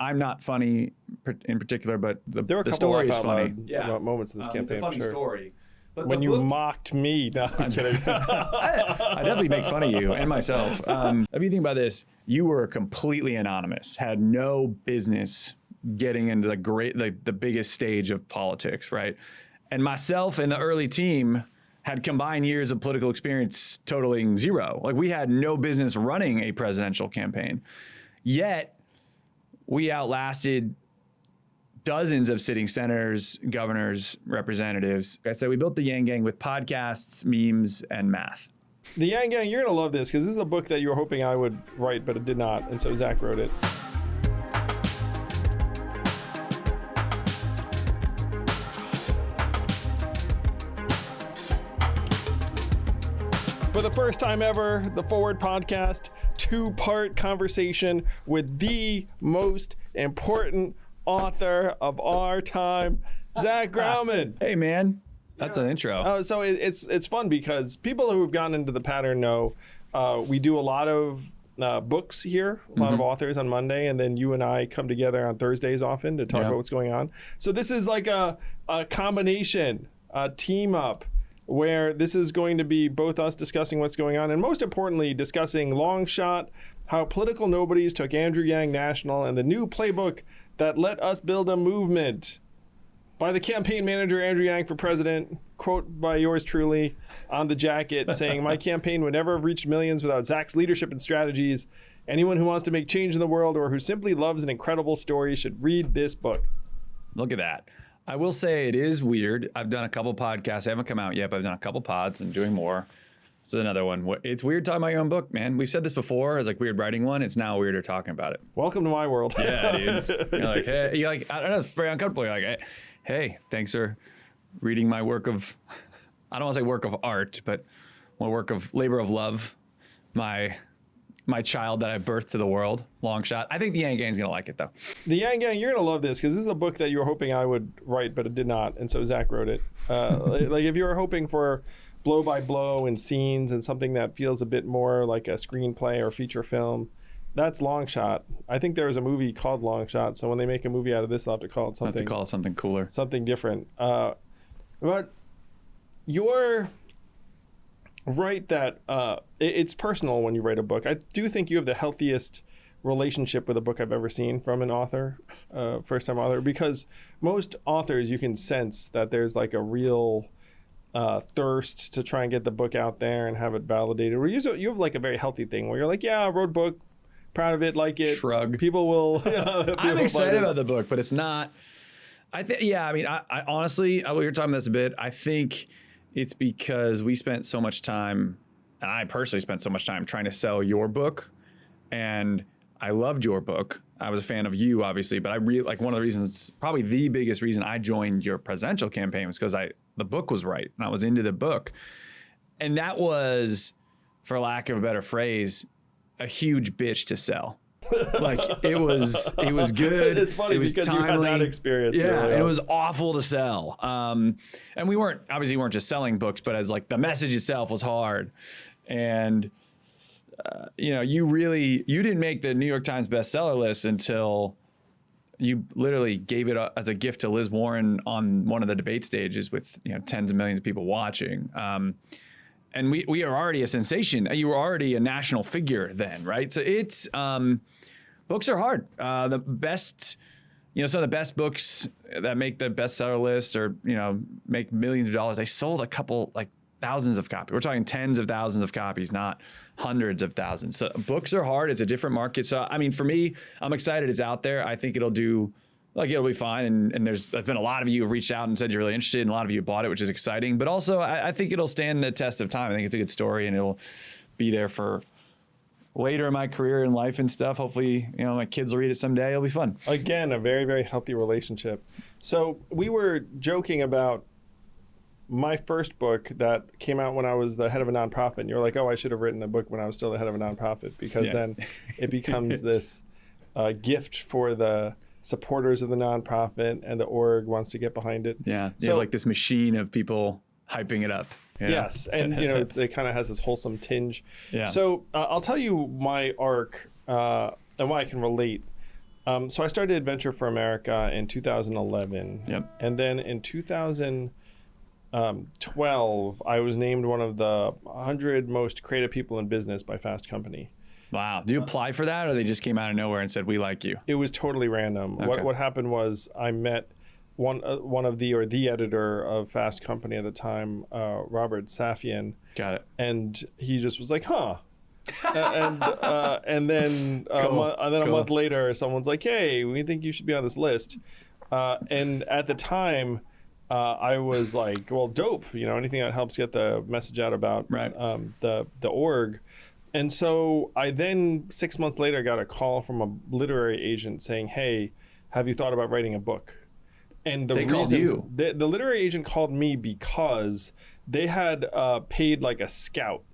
I'm not funny in particular, but there were a the couple story is laugh out funny. loud moments in this campaign. It's a funny for sure. story. But When you mocked me, no, I'm kidding. I definitely make fun of you and myself. If you think about this, you were completely anonymous, had no business getting into the biggest stage of politics, right? And myself and the early team had combined years of political experience totaling 0. Like, we had no business running a presidential campaign. Yet we outlasted dozens of sitting senators, governors, representatives. Like I said, we built the YangGang with podcasts, memes, and math. The YangGang, you're going to love this because this is a book that you were hoping I would write, but it did not. And so Zach wrote it. For the first time ever, the Forward Podcast, 2-part conversation with the most important author of our time, Zach Graumann. Hey, man. That's an intro. So it's fun because people who have gotten into the pattern know we do a lot of books here, a lot of authors on Monday, and then you and I come together on Thursdays often to talk about what's going on. So this is like a combination, a team up, where this is going to be both us discussing what's going on and most importantly discussing Longshot, how political nobodies took Andrew Yang national, and the new playbook that let us build a movement by the campaign manager Andrew Yang for president, quote by yours truly on the jacket saying, "My campaign would never have reached millions without Zach's leadership and strategies. Anyone who wants to make change in the world or who simply loves an incredible story should read this book." Look at that. I will say it is weird. I've done a couple podcasts. They haven't come out yet, but I've done a couple pods and doing more. This is another one. It's weird talking about your own book, man. We've said this before. It's like weird writing one. It's now weirder talking about it. Welcome to my world. Yeah, dude. You're like, hey, I don't know. It's very uncomfortable. You're like, hey, thanks for reading my work of, I don't want to say work of art, but my work of labor of love, my child that I birthed to the world, Longshot. I think the YangGang's going to like it, though. The YangGang, you're going to love this because this is a book that you were hoping I would write, but it did not. And so Zach wrote it. Like if you were hoping for blow by blow and scenes and something that feels a bit more like a screenplay or feature film, that's Longshot. I think there was a movie called Longshot. So when they make a movie out of this, they'll have to call it something. Have to call it something cooler. Something different. But you're right that it's personal when you write a book. I do think you have the healthiest relationship with a book I've ever seen from an author, first-time author, because most authors, you can sense that there's like a real thirst to try and get the book out there and have it validated. Where you have like a very healthy thing where you're like, yeah, I wrote a book, proud of it, like it. Shrug. People will. I'm excited about the book, but it's not. I honestly, we were talking about this a bit. I think it's because we spent so much time, and I personally spent so much time trying to sell your book, and I loved your book. I was a fan of you, obviously, but I really like one of the reasons, probably the biggest reason I joined your presidential campaign was because the book was right, and I was into the book, and that was, for lack of a better phrase, a huge bitch to sell. Like it was good. It's funny because timely. You had that experience. Yeah, it was awful to sell. And we weren't just selling books, but as like the message itself was hard. And you didn't make the New York Times bestseller list until you literally gave it as a gift to Liz Warren on one of the debate stages with tens of millions of people watching. And we are already a sensation. You were already a national figure then, right? So it's books are hard. The best, some of the best books that make the bestseller list or make millions of dollars, they sold a couple, like thousands of copies. We're talking tens of thousands of copies, not hundreds of thousands. So books are hard. It's a different market. So I mean, for me, I'm excited it's out there. I think it'll be fine. And there's been a lot of you who reached out and said you're really interested, and a lot of you bought it, which is exciting. But also, I think it'll stand the test of time. I think it's a good story, and it'll be there for later in my career and life and stuff. Hopefully, my kids will read it someday. It'll be fun. Again, a very, very healthy relationship. So we were joking about my first book that came out when I was the head of a nonprofit. And you're like, oh, I should have written a book when I was still the head of a nonprofit, because then it becomes this gift for the supporters of the nonprofit, and the org wants to get behind it. Yeah, you have like this machine of people hyping it up. Yes, and it kind of has this wholesome tinge. Yeah. So I'll tell you my arc and why I can relate. So I started Adventure for America in 2011. Yep. And then in 2012, I was named one of the 100 most creative people in business by Fast Company. Wow. Do you apply for that, or they just came out of nowhere and said, we like you? It was totally random. Okay. What happened was I met one of the editor of Fast Company at the time, Robert Safian. Got it. And he just was like, huh. And then Cool. a month later, someone's like, "Hey, we think you should be on this list." And at the time, I was like, "Well, dope! You know, anything that helps get the message out about Right. The org." And so I then 6 months later got a call from a literary agent saying, "Hey, have you thought about writing a book?" And They called you. The literary agent called me because they had paid like a scout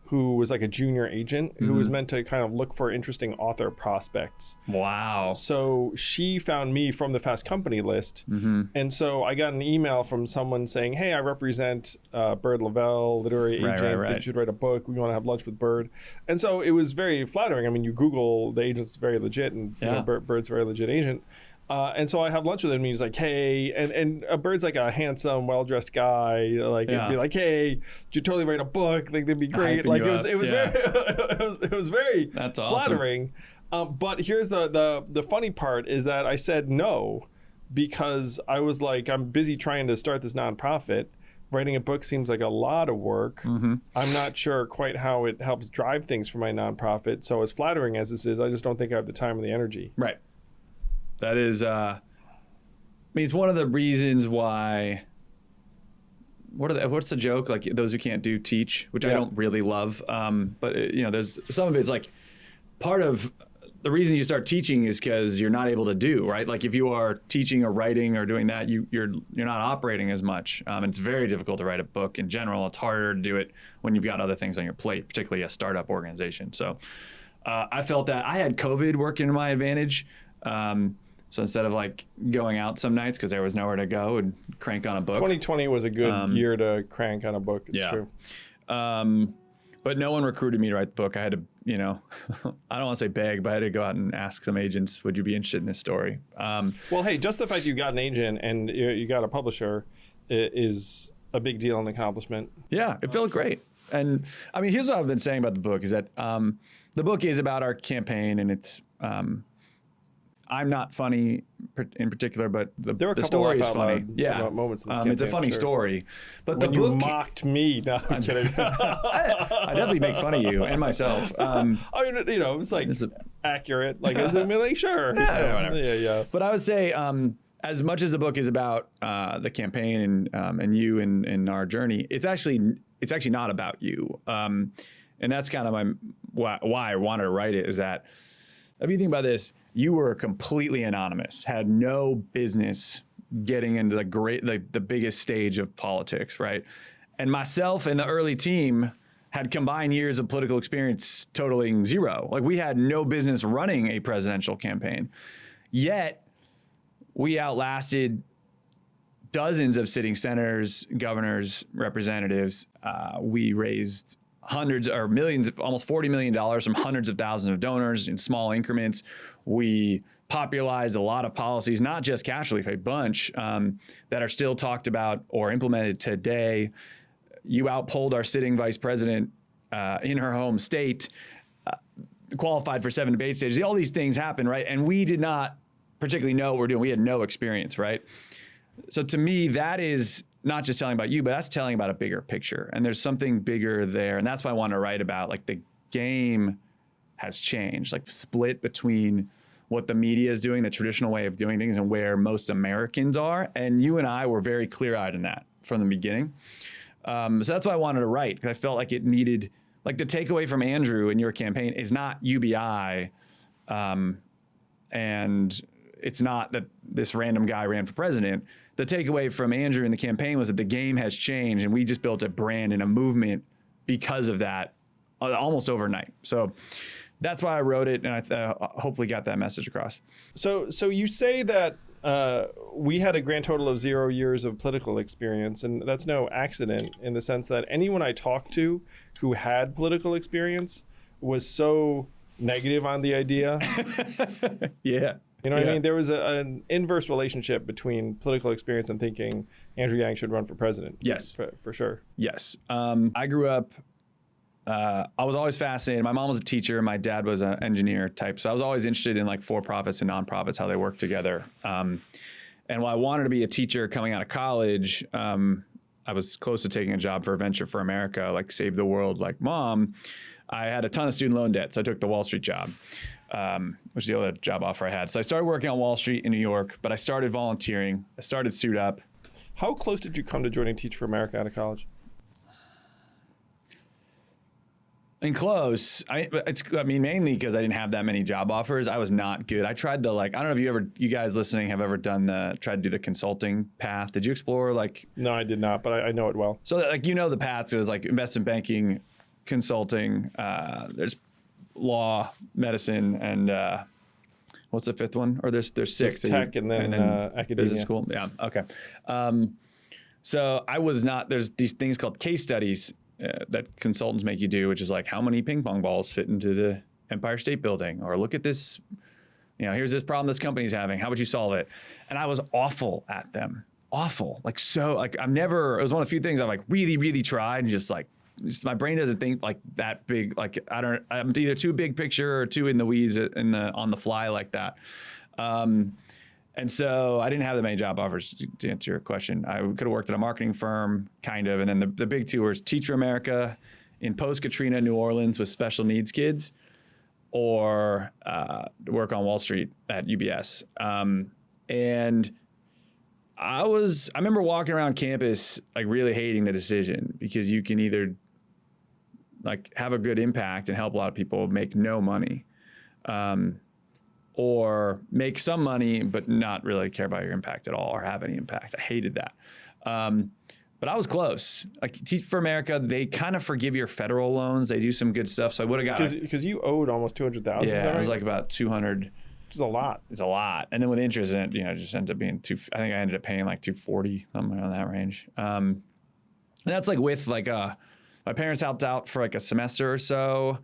who was like a junior agent who was meant to kind of look for interesting author prospects. Wow. So she found me from the Fast Company list. And so I got an email from someone saying, "Hey, I represent Bird Lavelle, literary Right, agent. right, right. You should write a book. We want to have lunch with Bird." And so it was very flattering. I mean, you Google, the agent's very legit, and you know, Bird's a very legit agent. And so I have lunch with him, and he's like, "Hey," and Bird's like a handsome, well-dressed guy. Like, he'd be like, "Hey, you totally write a book? Like, that'd be great." Hyping Like, you it was up. very, it was very That's awesome. flattering. But here's the funny part is that I said no because I was like, I'm busy trying to start this nonprofit. Writing a book seems like a lot of work. I'm not sure quite how it helps drive things for my nonprofit. So as flattering as this is, I just don't think I have the time and the energy. Right. That is, I mean, it's one of the reasons why. What's the joke? Like, those who can't do teach, which I don't really love. But you know, there's some of it's like part of the reason you start teaching is because you're not able to do, right? Like, if you are teaching or writing or doing that, you're not operating as much. It's very difficult to write a book in general. It's harder to do it when you've got other things on your plate, particularly a startup organization. So I felt that I had COVID working to my advantage. So instead of like going out some nights because there was nowhere to go and crank on a book. 2020 was a good year to crank on a book. It's true. But no one recruited me to write the book. I had to, you know, I don't want to say beg, but I had to go out and ask some agents, would you be interested in this story? Well, hey, just the fact you got an agent and you got a publisher is a big deal and accomplishment. Yeah, it felt great. And I mean, here's what I've been saying about the book is that the book is about our campaign, and it's, I'm not funny in particular, but the story is funny. Yeah, moments in this it's a campaign, funny sure. story. But When the you book, mocked me, no, I'm kidding. I definitely make fun of you and myself. I mean, you know, it's like accurate. Like, I mean, like, sure. Yeah, whatever. Yeah. But I would say, as much as the book is about the campaign and you and our journey, it's actually not about you. And that's kind of why I wanted to write it. Is that if you think about this, you were completely anonymous, had no business getting into the biggest stage of politics, right? And myself and the early team had combined years of political experience totaling 0. Like, we had no business running a presidential campaign. Yet, we outlasted dozens of sitting senators, governors, representatives. We raised hundreds or millions, almost $40 million from hundreds of thousands of donors in small increments. We popularized a lot of policies, not just cash relief, a bunch that are still talked about or implemented today. You outpolled our sitting vice president in her home state, qualified for 7 debate stages. All these things happen, right? And we did not particularly know what we're doing. We had no experience, right? So to me, that is not just telling about you, but that's telling about a bigger picture. And there's something bigger there. And that's why I want to write about, like, the game has changed, like, split between what the media is doing, the traditional way of doing things, and where most Americans are. And you and I were very clear-eyed in that from the beginning. So that's why I wanted to write, because I felt like it needed, like, the takeaway from Andrew in your campaign is not UBI, and it's not that this random guy ran for president. The takeaway from Andrew in the campaign was that the game has changed, and we just built a brand and a movement because of that almost overnight. So that's why I wrote it, and I hopefully got that message across. So you say that we had a grand total of 0 years of political experience, and that's no accident in the sense that anyone I talked to who had political experience was so negative on the idea. Yeah. You know what I mean? There was an inverse relationship between political experience and thinking Andrew Yang should run for president. Yes. For sure. Yes. I grew up, I was always fascinated. My mom was a teacher. My dad was an engineer type. So I was always interested in like for-profits and nonprofits, how they work together. And while I wanted to be a teacher coming out of college, I was close to taking a job for Venture for America, like Save the World, like Mom. I had a ton of student loan debt, so I took the Wall Street job, which is the other job offer I had. So I started working on Wall Street in New York, but I started volunteering. I started Suit Up. How close did you come to joining Teach for America out of college? And close. Mainly because I didn't have that many job offers. I was not good. I tried I don't know if you guys listening have ever tried to do the consulting path. Did you explore No, I did not, but I know it well. So the paths. It was like investment banking, consulting, there's law, medicine, and what's the fifth one? Or there's six. There's tech and then academia. Business school. Yeah. Okay. So I was not. There's these things called case studies that consultants make you do, which is like how many ping pong balls fit into the Empire State Building, or look at this. Here's this problem this company's having. How would you solve it? And I was awful at them. Awful. I've never. It was one of the few things I've really, really tried, and just my brain doesn't think that big. I'm either too big picture or too in the weeds on the fly like that. And so I didn't have that many job offers to answer your question. I could have worked at a marketing firm, kind of. And then the big two were Teach for America in post-Katrina New Orleans with special needs kids, or work on Wall Street at UBS. And I remember walking around campus, really hating the decision, because you can either have a good impact and help a lot of people make no money, or make some money but not really care about your impact at all or have any impact. I hated that. But I was close. Teach for America, they kind of forgive your federal loans. They do some good stuff. So I would have got because you owed almost $200,000. Yeah, is that right? It was about 200. Which is a lot. It's a lot. And then with interest in it, just ended up being I think I ended up paying 240, something around that range. And that's with my parents helped out for a semester or so.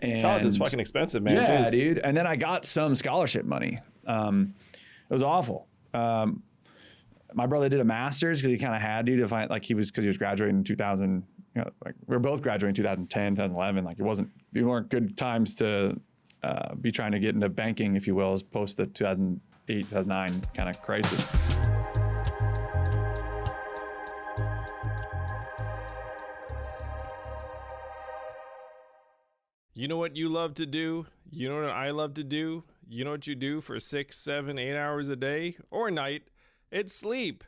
And college is fucking expensive, man. Yeah, Jeez. dude. And then I got some scholarship money. It was awful. My brother did a master's because he kind of had to find, because he was graduating in 2000. We were both graduating in 2010, 2011. They weren't good times to be trying to get into banking, if you will, as post the 2008, 2009 kind of crisis. You know what you love to do? You know what I love to do? You know what you do for 6, 7, 8 hours a day or night? It's sleep.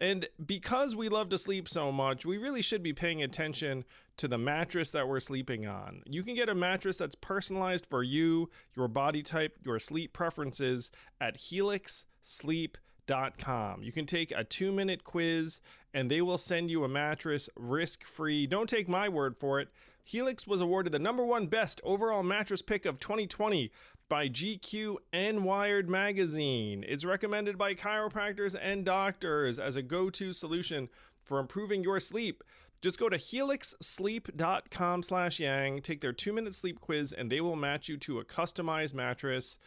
And because we love to sleep so much, we really should be paying attention to the mattress that we're sleeping on. You can get a mattress that's personalized for you, your body type, your sleep preferences at helixsleep.com. You can take a 2-minute quiz and they will send you a mattress risk-free. Don't take my word for it. Helix was awarded the #1 best overall mattress pick of 2020 by GQ and Wired magazine. It's recommended by chiropractors and doctors as a go-to solution for improving your sleep. Just go to helixsleep.com/yang, take their 2-minute sleep quiz, and they will match you to a customized mattress.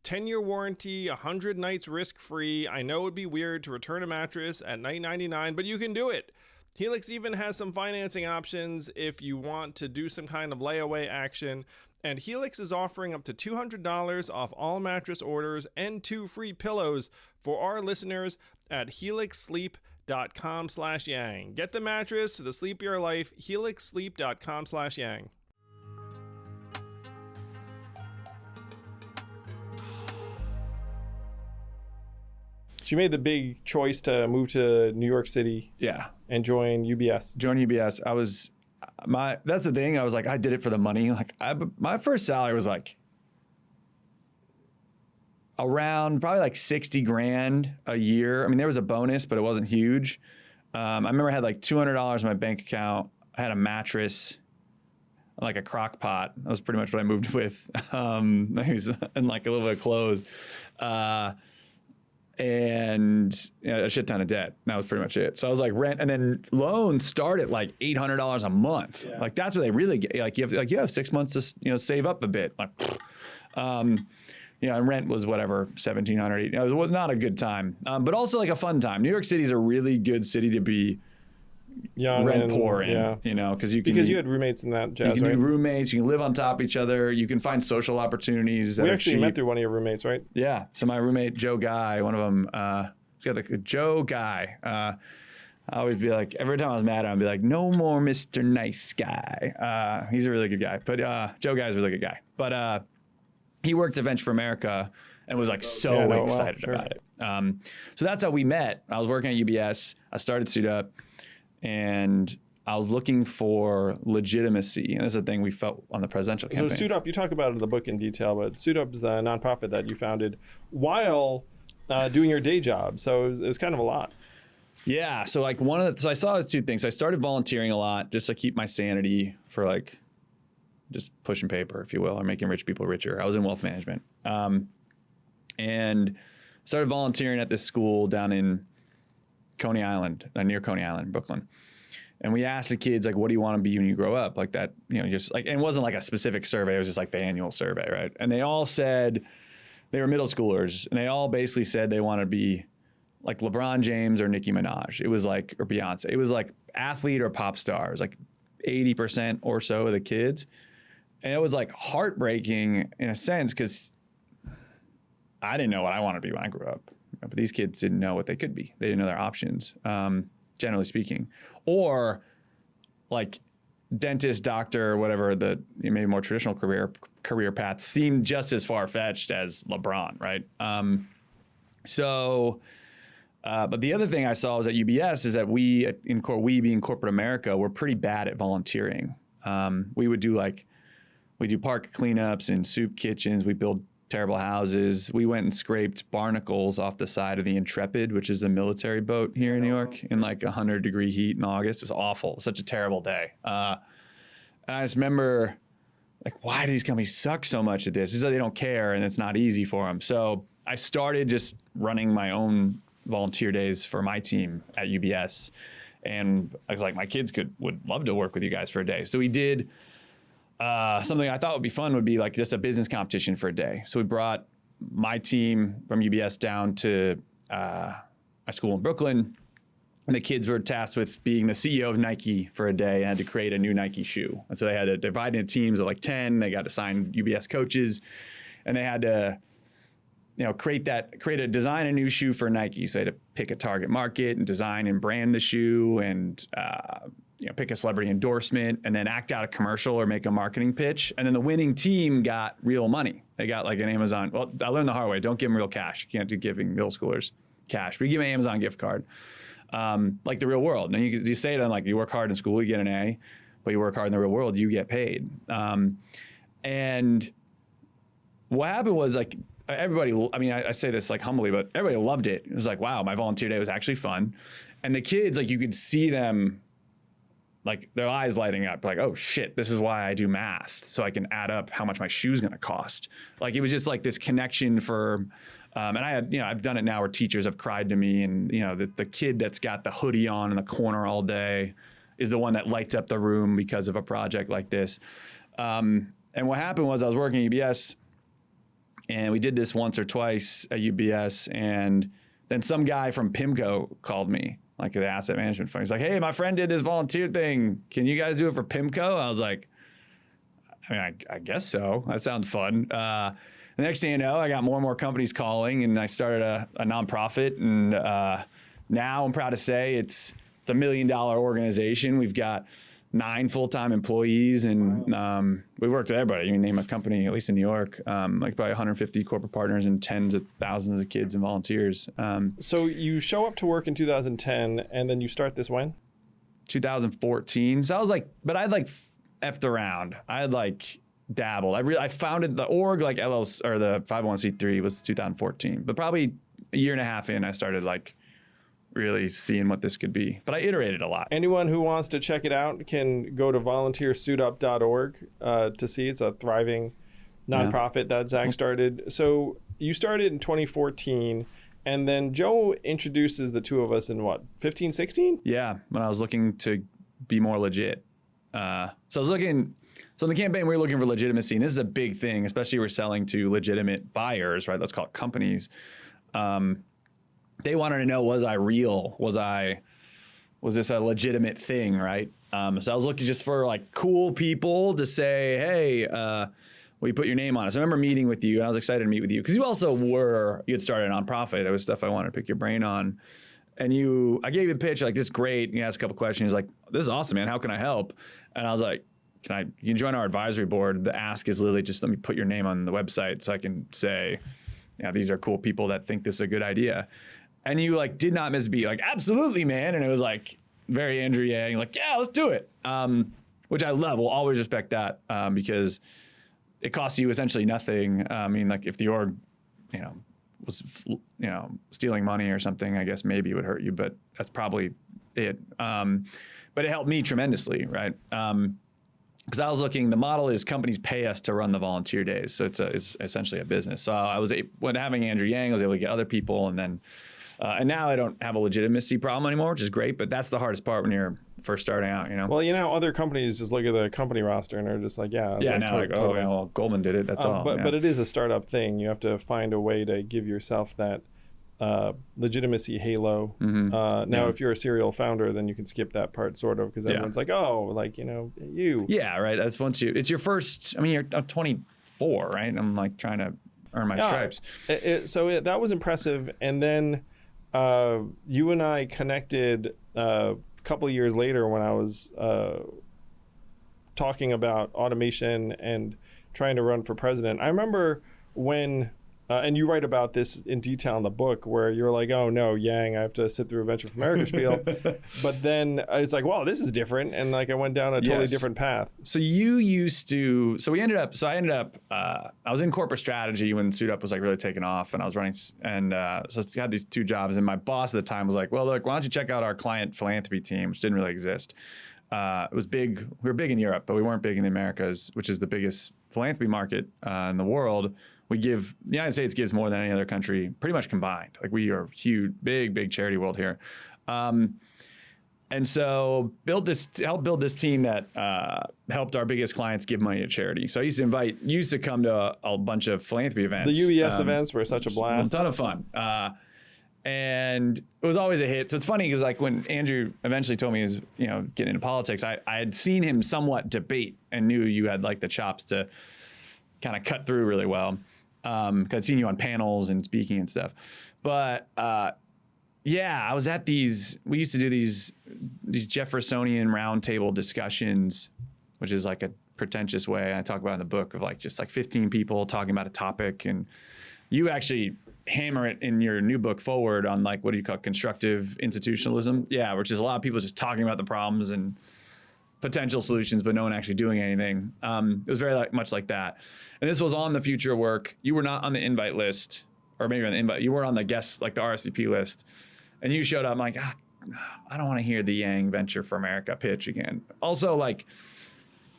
10-year warranty, 100 nights risk-free. I know it'd be weird to return a mattress at night 99, but you can do it. Helix even has some financing options if you want to do some kind of layaway action. And Helix is offering up to $200 off all mattress orders and 2 free pillows for our listeners at helixsleep.com/yang. Get the mattress for the sleep of your life, helixsleep.com/yang. So you made the big choice to move to New York City. Yeah. And join UBS. Join UBS. That's the thing. I was I did it for the money. My first salary was around probably 60 grand a year. I mean, there was a bonus, but it wasn't huge. I remember I had $200 in my bank account. I had a mattress, a crock pot. That was pretty much what I moved with. And a little bit of clothes. And a shit ton of debt. That was pretty much it. So I was rent, and then loans start at $800 a month. Yeah. That's what they really get. You have 6 months to save up a bit. you know, and rent was whatever, 1,700. It was not a good time, but also like a fun time. New York City is a really good city to be young rent and, poor in, yeah. you know, because you had roommates in that jazz, you can right? be roommates, you can live on top of each other, you can find social opportunities that We are actually cheap. met through one of your roommates, right? Yeah. So my roommate Joe Guy, one of them, he's got the Joe Guy. I always be like, every time I was mad at him, I'd be like, no more Mr. Nice Guy. He's a really good guy, but Joe Guy's a really good guy. But he worked at Venture for America and was like so excited about it. So that's how we met. I was working at UBS. I started Suit Up, and I was looking for legitimacy. And this is a thing we felt on the presidential campaign. So Suit Up, you talk about it in the book in detail, but Suit Up is the nonprofit that you founded while doing your day job. So it was kind of a lot. Yeah. So like so I saw two things. I started volunteering a lot just to keep my sanity for like just pushing paper, if you will, or making rich people richer. I was in wealth management. And started volunteering at this school down in Coney Island, near Coney Island, Brooklyn. And we asked the kids, like, what do you want to be when you grow up? Like that, you know, just like, and it wasn't like a specific survey. It was just like the annual survey, right? And they all said, they were middle schoolers, and they all basically said they want to be like LeBron James or Nicki Minaj. It was like, or Beyonce. It was like athlete or pop stars, like 80% or so of the kids. And it was like heartbreaking in a sense, because I didn't know what I wanted to be when I grew up. But these kids didn't know what they could be. They didn't know their options, generally speaking. Or like dentist, doctor, whatever, the maybe more traditional career paths seemed just as far-fetched as LeBron, right? But the other thing I saw was at UBS is that we being corporate America, we're pretty bad at volunteering. We do park cleanups and soup kitchens. We build terrible houses. We went and scraped barnacles off the side of the Intrepid, which is a military boat here in New York, in like 100-degree heat in August. It was awful. It was such a terrible day. And I just remember, like, why do these companies suck so much at this? It's like they don't care, and it's not easy for them. So I started just running my own volunteer days for my team at UBS. And I was like, my kids would love to work with you guys for a day. So we did something I thought would be fun would be like just a business competition for a day. So we brought my team from UBS down to a school in Brooklyn, and the kids were tasked with being the CEO of Nike for a day and had to create a new Nike shoe. And so they had to divide into teams of like 10. They got to sign UBS coaches, and they had to, you know, design a new shoe for Nike. So they had to pick a target market and design and brand the shoe, and pick a celebrity endorsement, and then act out a commercial or make a marketing pitch. And then the winning team got real money. They got like an Amazon. Well, I learned the hard way. Don't give them real cash. You can't do giving middle schoolers cash. But you give them an Amazon gift card, like the real world. And you say to them, like, you work hard in school, you get an A, but you work hard in the real world, you get paid. And what happened was, like, everybody, I mean, I say this like humbly, but everybody loved it. It was like, wow, my volunteer day was actually fun. And the kids, like, you could see them, like, their eyes lighting up, like, oh shit, this is why I do math, so I can add up how much my shoe's gonna cost. Like, it was just like this connection for, and I had, I've done it now where teachers have cried to me, and the kid that's got the hoodie on in the corner all day is the one that lights up the room because of a project like this. And what happened was, I was working at UBS, and we did this once or twice at UBS, and then some guy from PIMCO called me, like the asset management fund. He's like, hey, my friend did this volunteer thing. Can you guys do it for PIMCO? I was like, I guess so. That sounds fun. The next thing you know, I got more and more companies calling, and I started a nonprofit. And now I'm proud to say it's a $1 million organization. We've got 9 full-time employees, and we worked with everybody. You can name a company, at least in New York, like probably 150 corporate partners and tens of thousands of kids and volunteers. So you show up to work in 2010, and then you start this when? 2014. So I was like, but I'd like effed around. I had like dabbled. I founded the org, like LLC, or the 501c3 was 2014, but probably a year and a half in, I started like really seeing what this could be. But I iterated a lot. Anyone who wants to check it out can go to volunteersuitup.org to see. It's a thriving nonprofit that Zach started. So you started in 2014, and then Joe introduces the two of us in what, 15, 16? Yeah, when I was looking to be more legit. So I was looking. So in the campaign, we were looking for legitimacy, and this is a big thing, especially we're selling to legitimate buyers, right? Let's call it companies. They wanted to know, was I real? Was this a legitimate thing, right? So I was looking just for like cool people to say, hey, will you put your name on it? So I remember meeting with you, and I was excited to meet with you because you had started a nonprofit. It was stuff I wanted to pick your brain on. And I gave you the pitch, like, this is great. And you asked a couple questions. He's like, this is awesome, man. How can I help? And I was like, you can join our advisory board? The ask is literally just let me put your name on the website so I can say, yeah, these are cool people that think this is a good idea. And you like did not miss a beat, like, absolutely, man. And it was like very Andrew Yang, like, yeah, let's do it. Which I love. We'll always respect that because it costs you essentially nothing. I mean, like if the org, was, stealing money or something, I guess maybe it would hurt you, but that's probably it. But it helped me tremendously, right? Because I was looking, the model is companies pay us to run the volunteer days. So it's essentially a business. So when having Andrew Yang, I was able to get other people, and then, and now I don't have a legitimacy problem anymore, which is great, but that's the hardest part when you're first starting out, Well, other companies just look at the company roster and they're just like, yeah. Yeah, now like, oh, yeah, well, Goldman did it, that's all. But it is a startup thing. You have to find a way to give yourself that legitimacy halo. Now, if you're a serial founder, then you can skip that part sort of because everyone's like, oh, like, you. Yeah, right. That's it's your first, you're 24, right? I'm like trying to earn my stripes. So that was impressive. And then you and I connected a couple of years later when I was talking about automation and trying to run for president. I remember when and you write about this in detail in the book where you're like, oh no, Yang, I have to sit through a Venture for America spiel. But then it's like, wow, this is different. And like I went down a totally different path. So I ended up, I was in corporate strategy when Suit Up was like really taking off, and I was running, and so I had these two jobs, and my boss at the time was like, well, look, why don't you check out our client philanthropy team, which didn't really exist. It was big. We were big in Europe, but we weren't big in the Americas, which is the biggest philanthropy market in the world. The United States gives more than any other country, pretty much combined. Like we are huge, big charity world here. And so helped build this team that helped our biggest clients give money to charity. So I used to come to a bunch of philanthropy events. The UES events were such a blast. A ton of fun. And it was always a hit. So it's funny because like when Andrew eventually told me he was, getting into politics, I had seen him somewhat debate and knew you had like the chops to kind of cut through really well. Cause I'd seen you on panels and speaking and stuff. But I was at we used to do these Jeffersonian roundtable discussions, which is like a pretentious way I talk about in the book of like just like 15 people talking about a topic. And you actually hammer it in your new book forward on like, what do you call it? Constructive institutionalism? Yeah, which is a lot of people just talking about the problems and potential solutions, but no one actually doing anything. It was very much like that. And this was on the future work. You were not on the invite list, or maybe on the invite. You were on the guest, like the RSVP list. And you showed up. I'm like, I don't want to hear the Yang Venture for America pitch again. Also, like,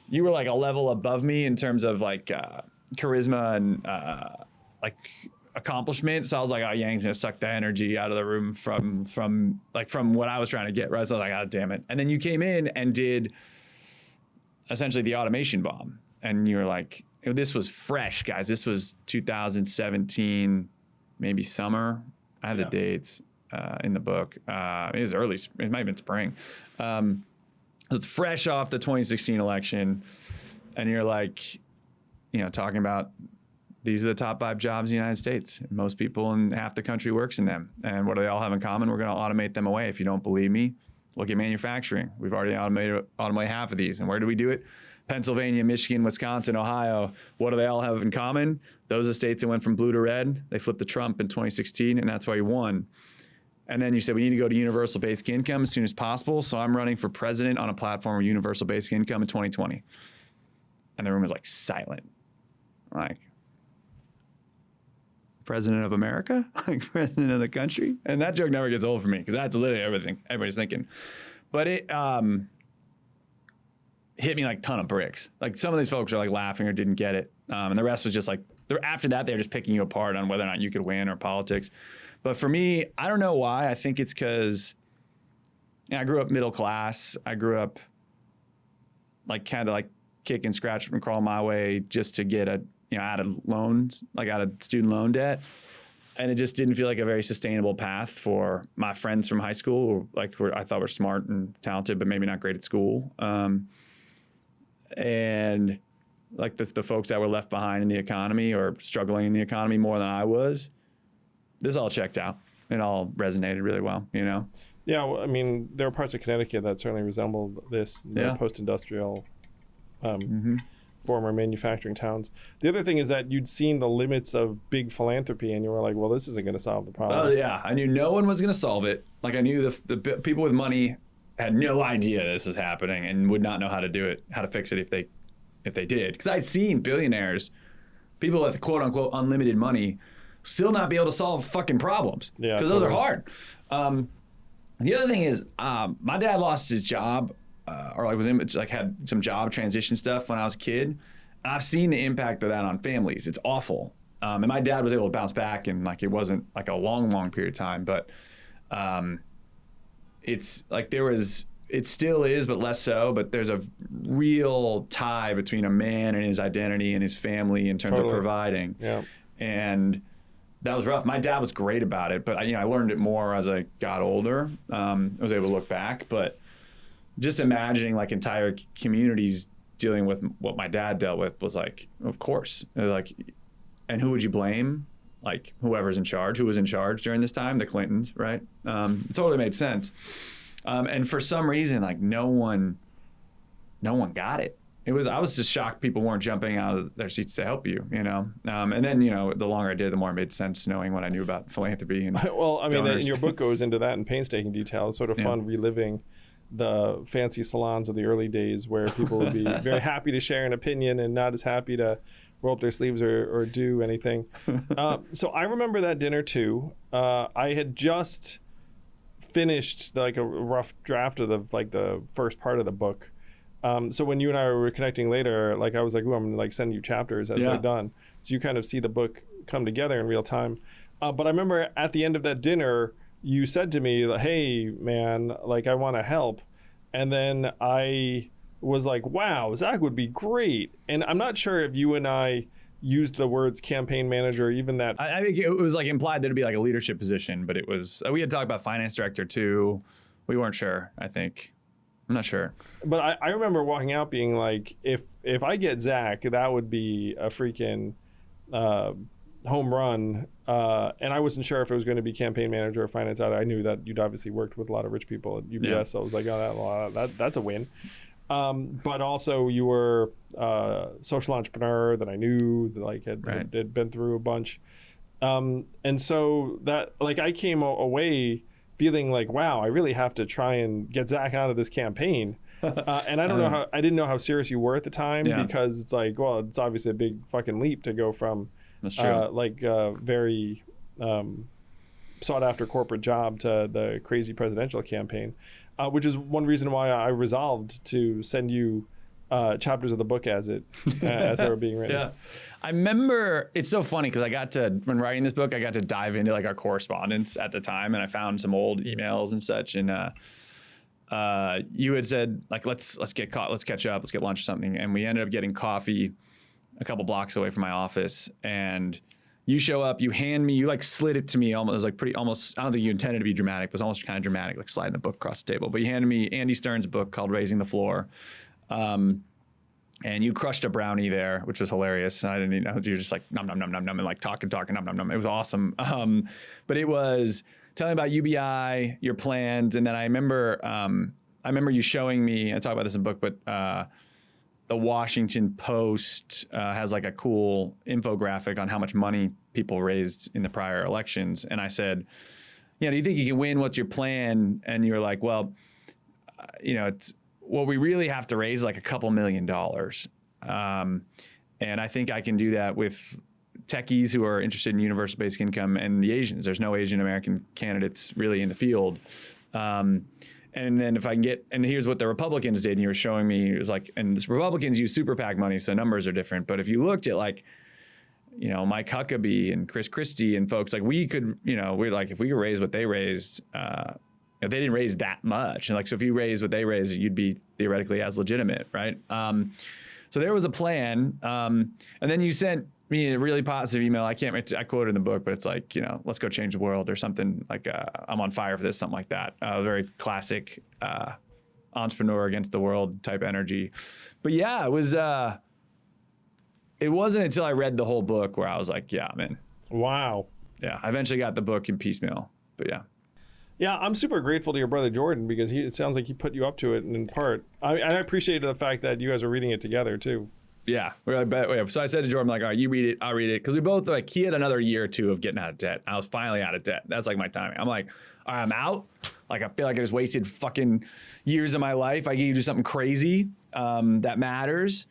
you were like a level above me in terms of like charisma and like accomplishment. So I was like, oh, Yang's gonna suck the energy out of the room from what I was trying to get, right? So I was like, oh, damn it. And then you came in and did essentially the automation bomb. And you were like, this was fresh, guys. This was 2017, maybe summer. I have the dates in the book. It was early, it might have been spring. It's fresh off the 2016 election. And you're like, talking about these are the top 5 jobs in the United States. Most people in half the country works in them. And what do they all have in common? We're going to automate them away. If you don't believe me, look at manufacturing. We've already automated half of these. And where do we do it? Pennsylvania, Michigan, Wisconsin, Ohio. What do they all have in common? Those are states that went from blue to red. They flipped the Trump in 2016, and that's why he won. And then you said, we need to go to universal basic income as soon as possible. So I'm running for president on a platform of universal basic income in 2020. And the room was like silent. Like, president of America? Like president of the country? And that joke never gets old for me because that's literally everything everybody's thinking. But it hit me like a ton of bricks. Like some of these folks are like laughing or didn't get it. And the rest was just like, after that, they're just picking you apart on whether or not you could win or politics. But for me, I don't know why. I think it's because I grew up middle class. I grew up like kind of like kick and scratch and crawl my way just to get out of loans, like out of student loan debt. And it just didn't feel like a very sustainable path for my friends from high school, who I thought were smart and talented, but maybe not great at school. And like the folks that were left behind in the economy or struggling in the economy more than I was, this all checked out. It all resonated really well, Yeah, well, I mean, there are parts of Connecticut that certainly resembled this, the post-industrial former manufacturing towns. The other thing is that you'd seen the limits of big philanthropy, and you were like, well, this isn't going to solve the problem. Oh, yeah. I knew no one was going to solve it. Like, I knew the people with money had no idea this was happening and would not know how to do it, how to fix it if they did. Because I'd seen billionaires, people with quote-unquote unlimited money, still not be able to solve fucking problems. Yeah, because those are hard. The other thing is, my dad lost his job, or had some job transition stuff when I was a kid. And I've seen the impact of that on families. It's awful. And my dad was able to bounce back, and like it wasn't like a long period of time, but it's like it still is, but less so. But there's a real tie between a man and his identity and his family in terms of providing. Yeah. And that was rough. My dad was great about it, but I learned it more as I got older. I was able to look back, but just imagining like entire communities dealing with what my dad dealt with was like, of course, like, and who would you blame? Like whoever's in charge, who was in charge during this time, the Clintons, right? It totally made sense. And for some reason, like no one got it. I was just shocked people weren't jumping out of their seats to help you, And then, the longer I did, the more it made sense knowing what I knew about philanthropy. And well, I mean, and your book goes into that in painstaking detail. It's sort of fun reliving the fancy salons of the early days where people would be very happy to share an opinion and not as happy to roll up their sleeves or do anything. So I remember that dinner too. I had just finished like a rough draft of the first part of the book. So when you and I were connecting later, like I was like, "Ooh, I'm gonna like send you chapters as they're done." So you kind of see the book come together in real time. But I remember at the end of that dinner, you said to me, "Hey, man, like I want to help," and then I was like, "Wow, Zach would be great." And I'm not sure if you and I used the words campaign manager, or even that. I think it was like implied there'd be like a leadership position, but it was we had talked about finance director too. We weren't sure. I think. I'm not sure. But I remember walking out being like, if I get Zach, that would be a freaking home run. And I wasn't sure if it was going to be campaign manager or finance either. I knew that you'd obviously worked with a lot of rich people at UBS, so I was like, oh, that's a win. But also you were a social entrepreneur that I knew that like had been through a bunch. And so that like I came away feeling like, wow, I really have to try and get Zach out of this campaign. And I didn't know how serious you were at the time because it's like, well, it's obviously a big fucking leap to go from very sought after corporate job to the crazy presidential campaign, which is one reason why I resolved to send you chapters of the book as they were being written. Yeah. I remember, it's so funny because when writing this book, I got to dive into like our correspondence at the time, and I found some old emails and such. And you had said like, let's catch up, let's get lunch or something. And we ended up getting coffee a couple blocks away from my office. And you show up, you like slid it to me almost. It was like almost, I don't think you intended to be dramatic, but it was almost kind of dramatic, like sliding the book across the table. But you handed me Andy Stern's book called Raising the Floor. And you crushed a brownie there, which was hilarious. And I didn't even know, you're just like nom nom nom nom nom and like talking nom nom nom. It was awesome. But it was telling about UBI, your plans, and then I remember you showing me. I talk about this in the book, but the Washington Post has like a cool infographic on how much money people raised in the prior elections. And I said, do you think you can win? What's your plan? And you were like, well, it's. What we really have to raise like a couple $1 million. And I think I can do that with techies who are interested in universal basic income and the Asians. There's no Asian American candidates really in the field. And then if I can and here's what the Republicans did, and you were showing me, it was like, and the Republicans use super PAC money, so numbers are different. But if you looked at like, Mike Huckabee and Chris Christie and folks, like we could, we're like, if we could raise what they raised, they didn't raise that much. And like, so if you raise what they raised, you'd be theoretically as legitimate, right? So there was a plan. And then you sent me a really positive email. I quoted in the book, but it's like, let's go change the world or something like, I'm on fire for this, something like that. Very classic entrepreneur against the world type energy. But yeah, it wasn't until I read the whole book where I was like, yeah, man. Wow. Yeah, I eventually got the book in piecemeal, but yeah. Yeah, I'm super grateful to your brother Jordan because it sounds like he put you up to it in part. I appreciated the fact that you guys were reading it together too. Yeah, so I said to Jordan, like, all right, you read it, I'll read it. Because we both, like, he had another year or two of getting out of debt. I was finally out of debt. That's like my timing. I'm like, all right, I'm out. Like, I feel like I just wasted fucking years of my life. I can do something crazy that matters.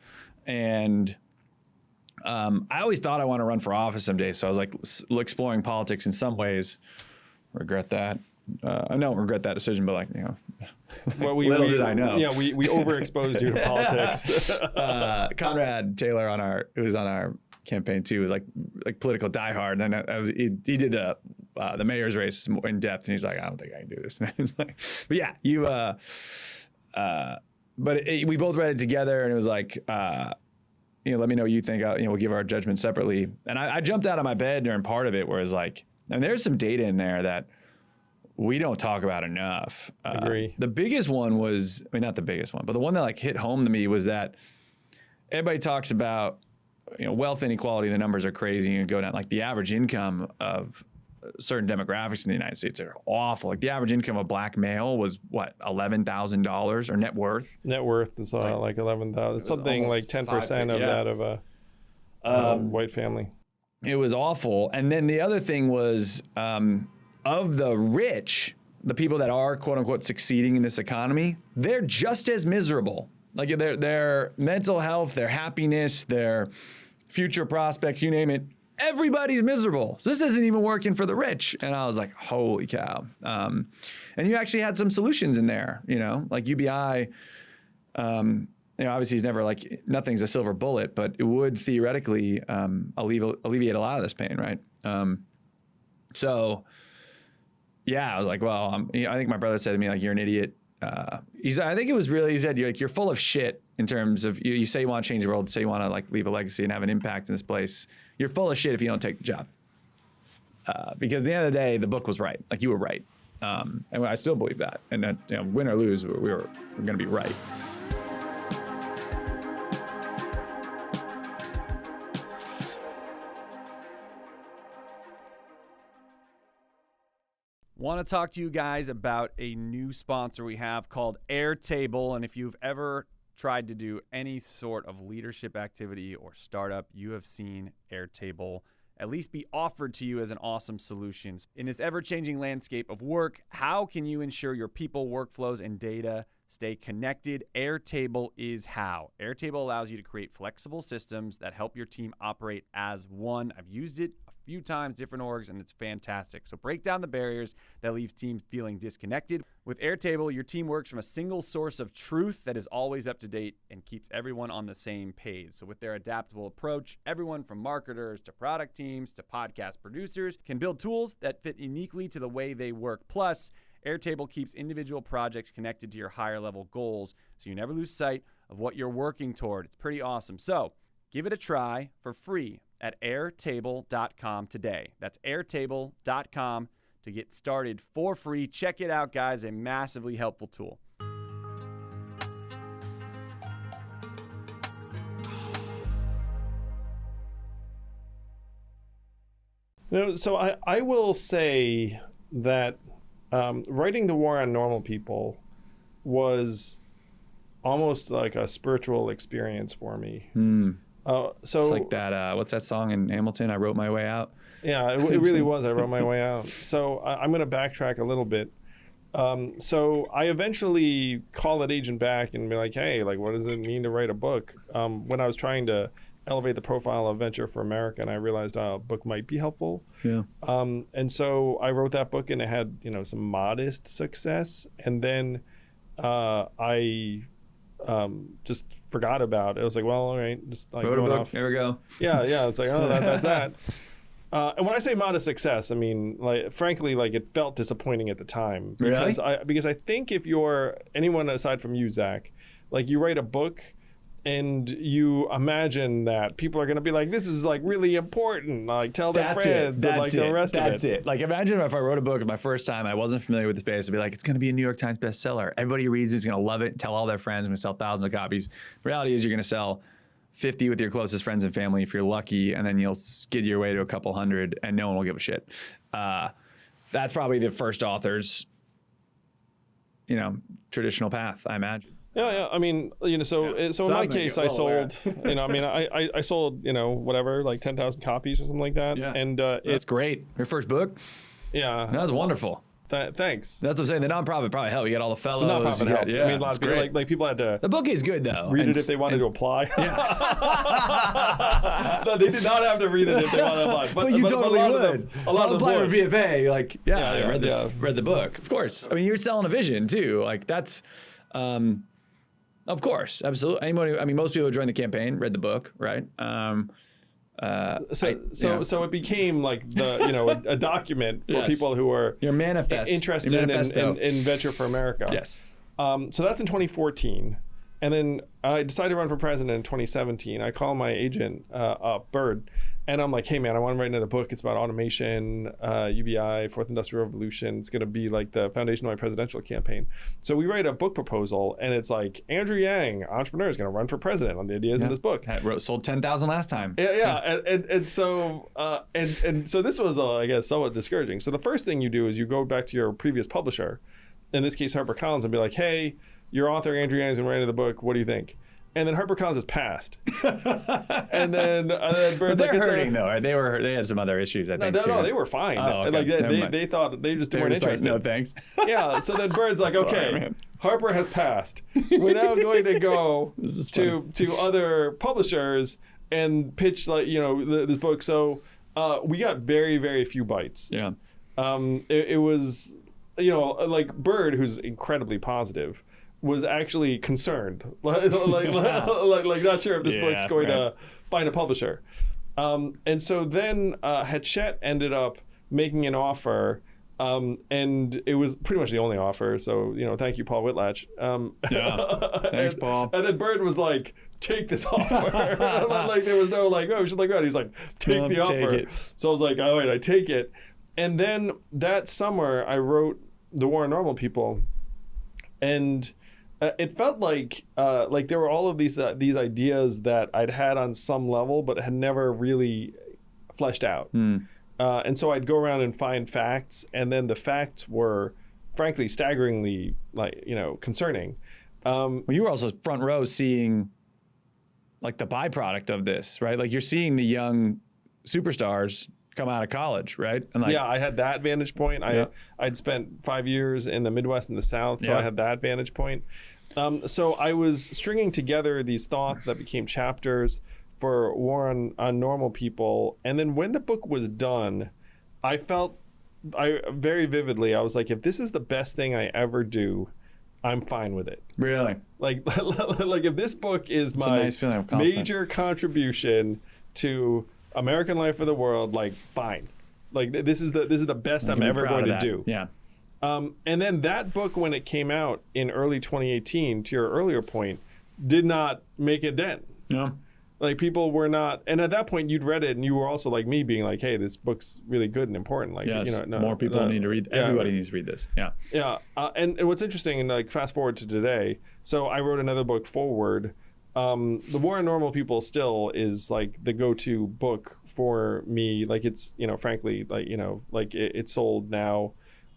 And I always thought I want to run for office someday. So I was like exploring politics in some ways. Regret that. I don't regret that decision, but like, well, little did I know. Yeah, we overexposed you to politics. Conrad Taylor who was on our campaign too, was like political diehard, and he did the mayor's race more in depth, and he's like, I don't think I can do this. Like, but yeah, we both read it together, and it was like, let me know what you think. We'll give our judgment separately. And I jumped out of my bed during part of it, where it's like, and there's some data in there that we don't talk about enough. Agree. The biggest one was, not the biggest one, but the one that like hit home to me was that everybody talks about, wealth inequality. The numbers are crazy and go down. Like the average income of certain demographics in the United States are awful. Like the average income of a black male was what, $11,000 or net worth? Net worth is like 11,000. Something like 10% of that of a white family. It was awful. And then the other thing was, of the rich, the people that are quote unquote succeeding in this economy, they're just as miserable. Like their mental health, their happiness, their future prospects, you name it, everybody's miserable. So this isn't even working for the rich. And I was like, holy cow. And you actually had some solutions in there, like UBI, obviously it's never like, nothing's a silver bullet, but it would theoretically alleviate a lot of this pain, right? So yeah, I was like, well, I think my brother said to me, like, you're an idiot. He said, you're full of shit in terms of, you say you want to change the world, say you want to like leave a legacy and have an impact in this place. You're full of shit if you don't take the job. Because at the end of the day, the book was right. Like you were right. And I still believe that. And that, win or lose, we're going to be right. Want to talk to you guys about a new sponsor we have called Airtable. And if you've ever tried to do any sort of leadership activity or startup, you have seen Airtable at least be offered to you as an awesome solution. In this ever-changing landscape of work, how can you ensure your people, workflows, and data stay connected? Airtable is how. Airtable allows you to create flexible systems that help your team operate as one. I've used it a few times, different orgs, and it's fantastic. So break down the barriers that leave teams feeling disconnected. With Airtable, your team works from a single source of truth that is always up to date and keeps everyone on the same page. So with their adaptable approach, everyone from marketers to product teams to podcast producers can build tools that fit uniquely to the way they work. Plus, Airtable keeps individual projects connected to your higher level goals, so you never lose sight of what you're working toward. It's pretty awesome. So give it a try for free at airtable.com today. That's airtable.com to get started for free. Check it out, guys. A massively helpful tool. So I will say that writing The War on Normal People was almost like a spiritual experience for me. So it's like that, what's that song in Hamilton? I wrote my way out. Yeah, it really was. I wrote my way out. So I'm going to backtrack a little bit. So I eventually call that agent back and be like, hey, like, what does it mean to write a book? When I was trying to elevate the profile of Venture for America, and I realized a book might be helpful. Yeah. And so I wrote that book, and it had, some modest success. And then I just forgot about it. I was like, well, all right, just like wrote a book. Off. There we go. Yeah. It's like, oh, that's that. And when I say modest success, I mean, like, frankly, like, it felt disappointing at the time. Because Really? because I think if you're anyone aside from you, Zach, like, you write a book and you imagine that people are going to be like, this is like really important, like tell their friends and like the rest of it. That's it. Like, imagine if I wrote a book my first time, I wasn't familiar with the space, I'd be like, it's going to be a New York Times bestseller. Everybody who reads it is going to love it, tell all their friends, I'm going to sell thousands of copies. The reality is you're going to sell 50 with your closest friends and family if you're lucky, and then you'll skid your way to a couple hundred and no one will give a shit. That's probably the first author's, traditional path, I imagine. Yeah. I mean, so in my case, I sold, I sold, whatever, like 10,000 copies or something like that. Yeah. And That's great. Your first book? Yeah. That was wonderful. Thanks. That's what I'm saying. The nonprofit probably helped. You get all the fellows. Nonprofit helped. Yeah, I mean, a lot of people, like people had to the book is good though. read it if they wanted to apply. Yeah. No, they did not have to read it if they wanted to apply. But you totally would. A lot of them apply would. for VFA, like, I Yeah. read the book. Of course. I mean, you're selling a vision too. Like that's, of course, absolutely. Most people who joined the campaign read the book, right? So it became like the a document for people who are your manifest interested in Venture for America. Yes. So that's in 2014, and then I decided to run for president in 2017. I call my agent up, Bird, and I'm like, hey man, I want to write another book. It's about automation, UBI, Fourth Industrial Revolution. It's going to be like the foundation of my presidential campaign. So we write a book proposal, and it's like Andrew Yang, entrepreneur, is going to run for president on the ideas in this book. Sold 10,000 last time. Yeah. And so this was, I guess, somewhat discouraging. So the first thing you do is you go back to your previous publisher, in this case HarperCollins, and be like, hey, your author Andrew Yang is going to write the book. What do you think? And then HarperCollins has passed. and then Bird's they're hurting though. Right? They had some other issues. I think. No, they were fine. Oh, okay. Like they thought they just weren't interested. No thanks. Yeah. So then Bird's like, okay, Harper has passed. We're now going to go to other publishers and pitch this book. So we got very, very few bites. Yeah. It was like Bird, who's incredibly positive, was actually concerned, like not sure if this book's going to find a publisher. And so then Hachette ended up making an offer, and it was pretty much the only offer. So thank you, Paul Whitlatch. Thanks, Paul. And then Bird was like, take this offer. Like there was no like, oh, we should like that. He's like, take the offer. So I was like, all right, I take it. And then that summer, I wrote The War on Normal People, and it felt like there were all of these ideas that I'd had on some level, but had never really fleshed out. And so I'd go around and find facts, and then the facts were, frankly, staggeringly concerning. Well, you were also front row seeing like the byproduct of this, right? Like you're seeing the young superstars come out of college, right? And I had that vantage point. I'd spent 5 years in the Midwest and the South, so I had that vantage point. So I was stringing together these thoughts that became chapters for War on Normal People. And then when the book was done, I felt very vividly, I was like, if this is the best thing I ever do, I'm fine with it. Really? Like if this book is my major contribution to American life for the world, like fine. Like this is the best I'm ever going to do. Yeah. And then that book, when it came out in early 2018, to your earlier point, did not make a dent. No. Like people were not, and at that point you'd read it and you were also like me being like, hey, this book's really good and important. Like, more people need to read. Everybody needs to read this. Yeah. Yeah. And what's interesting, and like fast forward to today, so I wrote another book, Forward. The War on Normal People still is like the go-to book for me. Like it's, frankly, it sold now.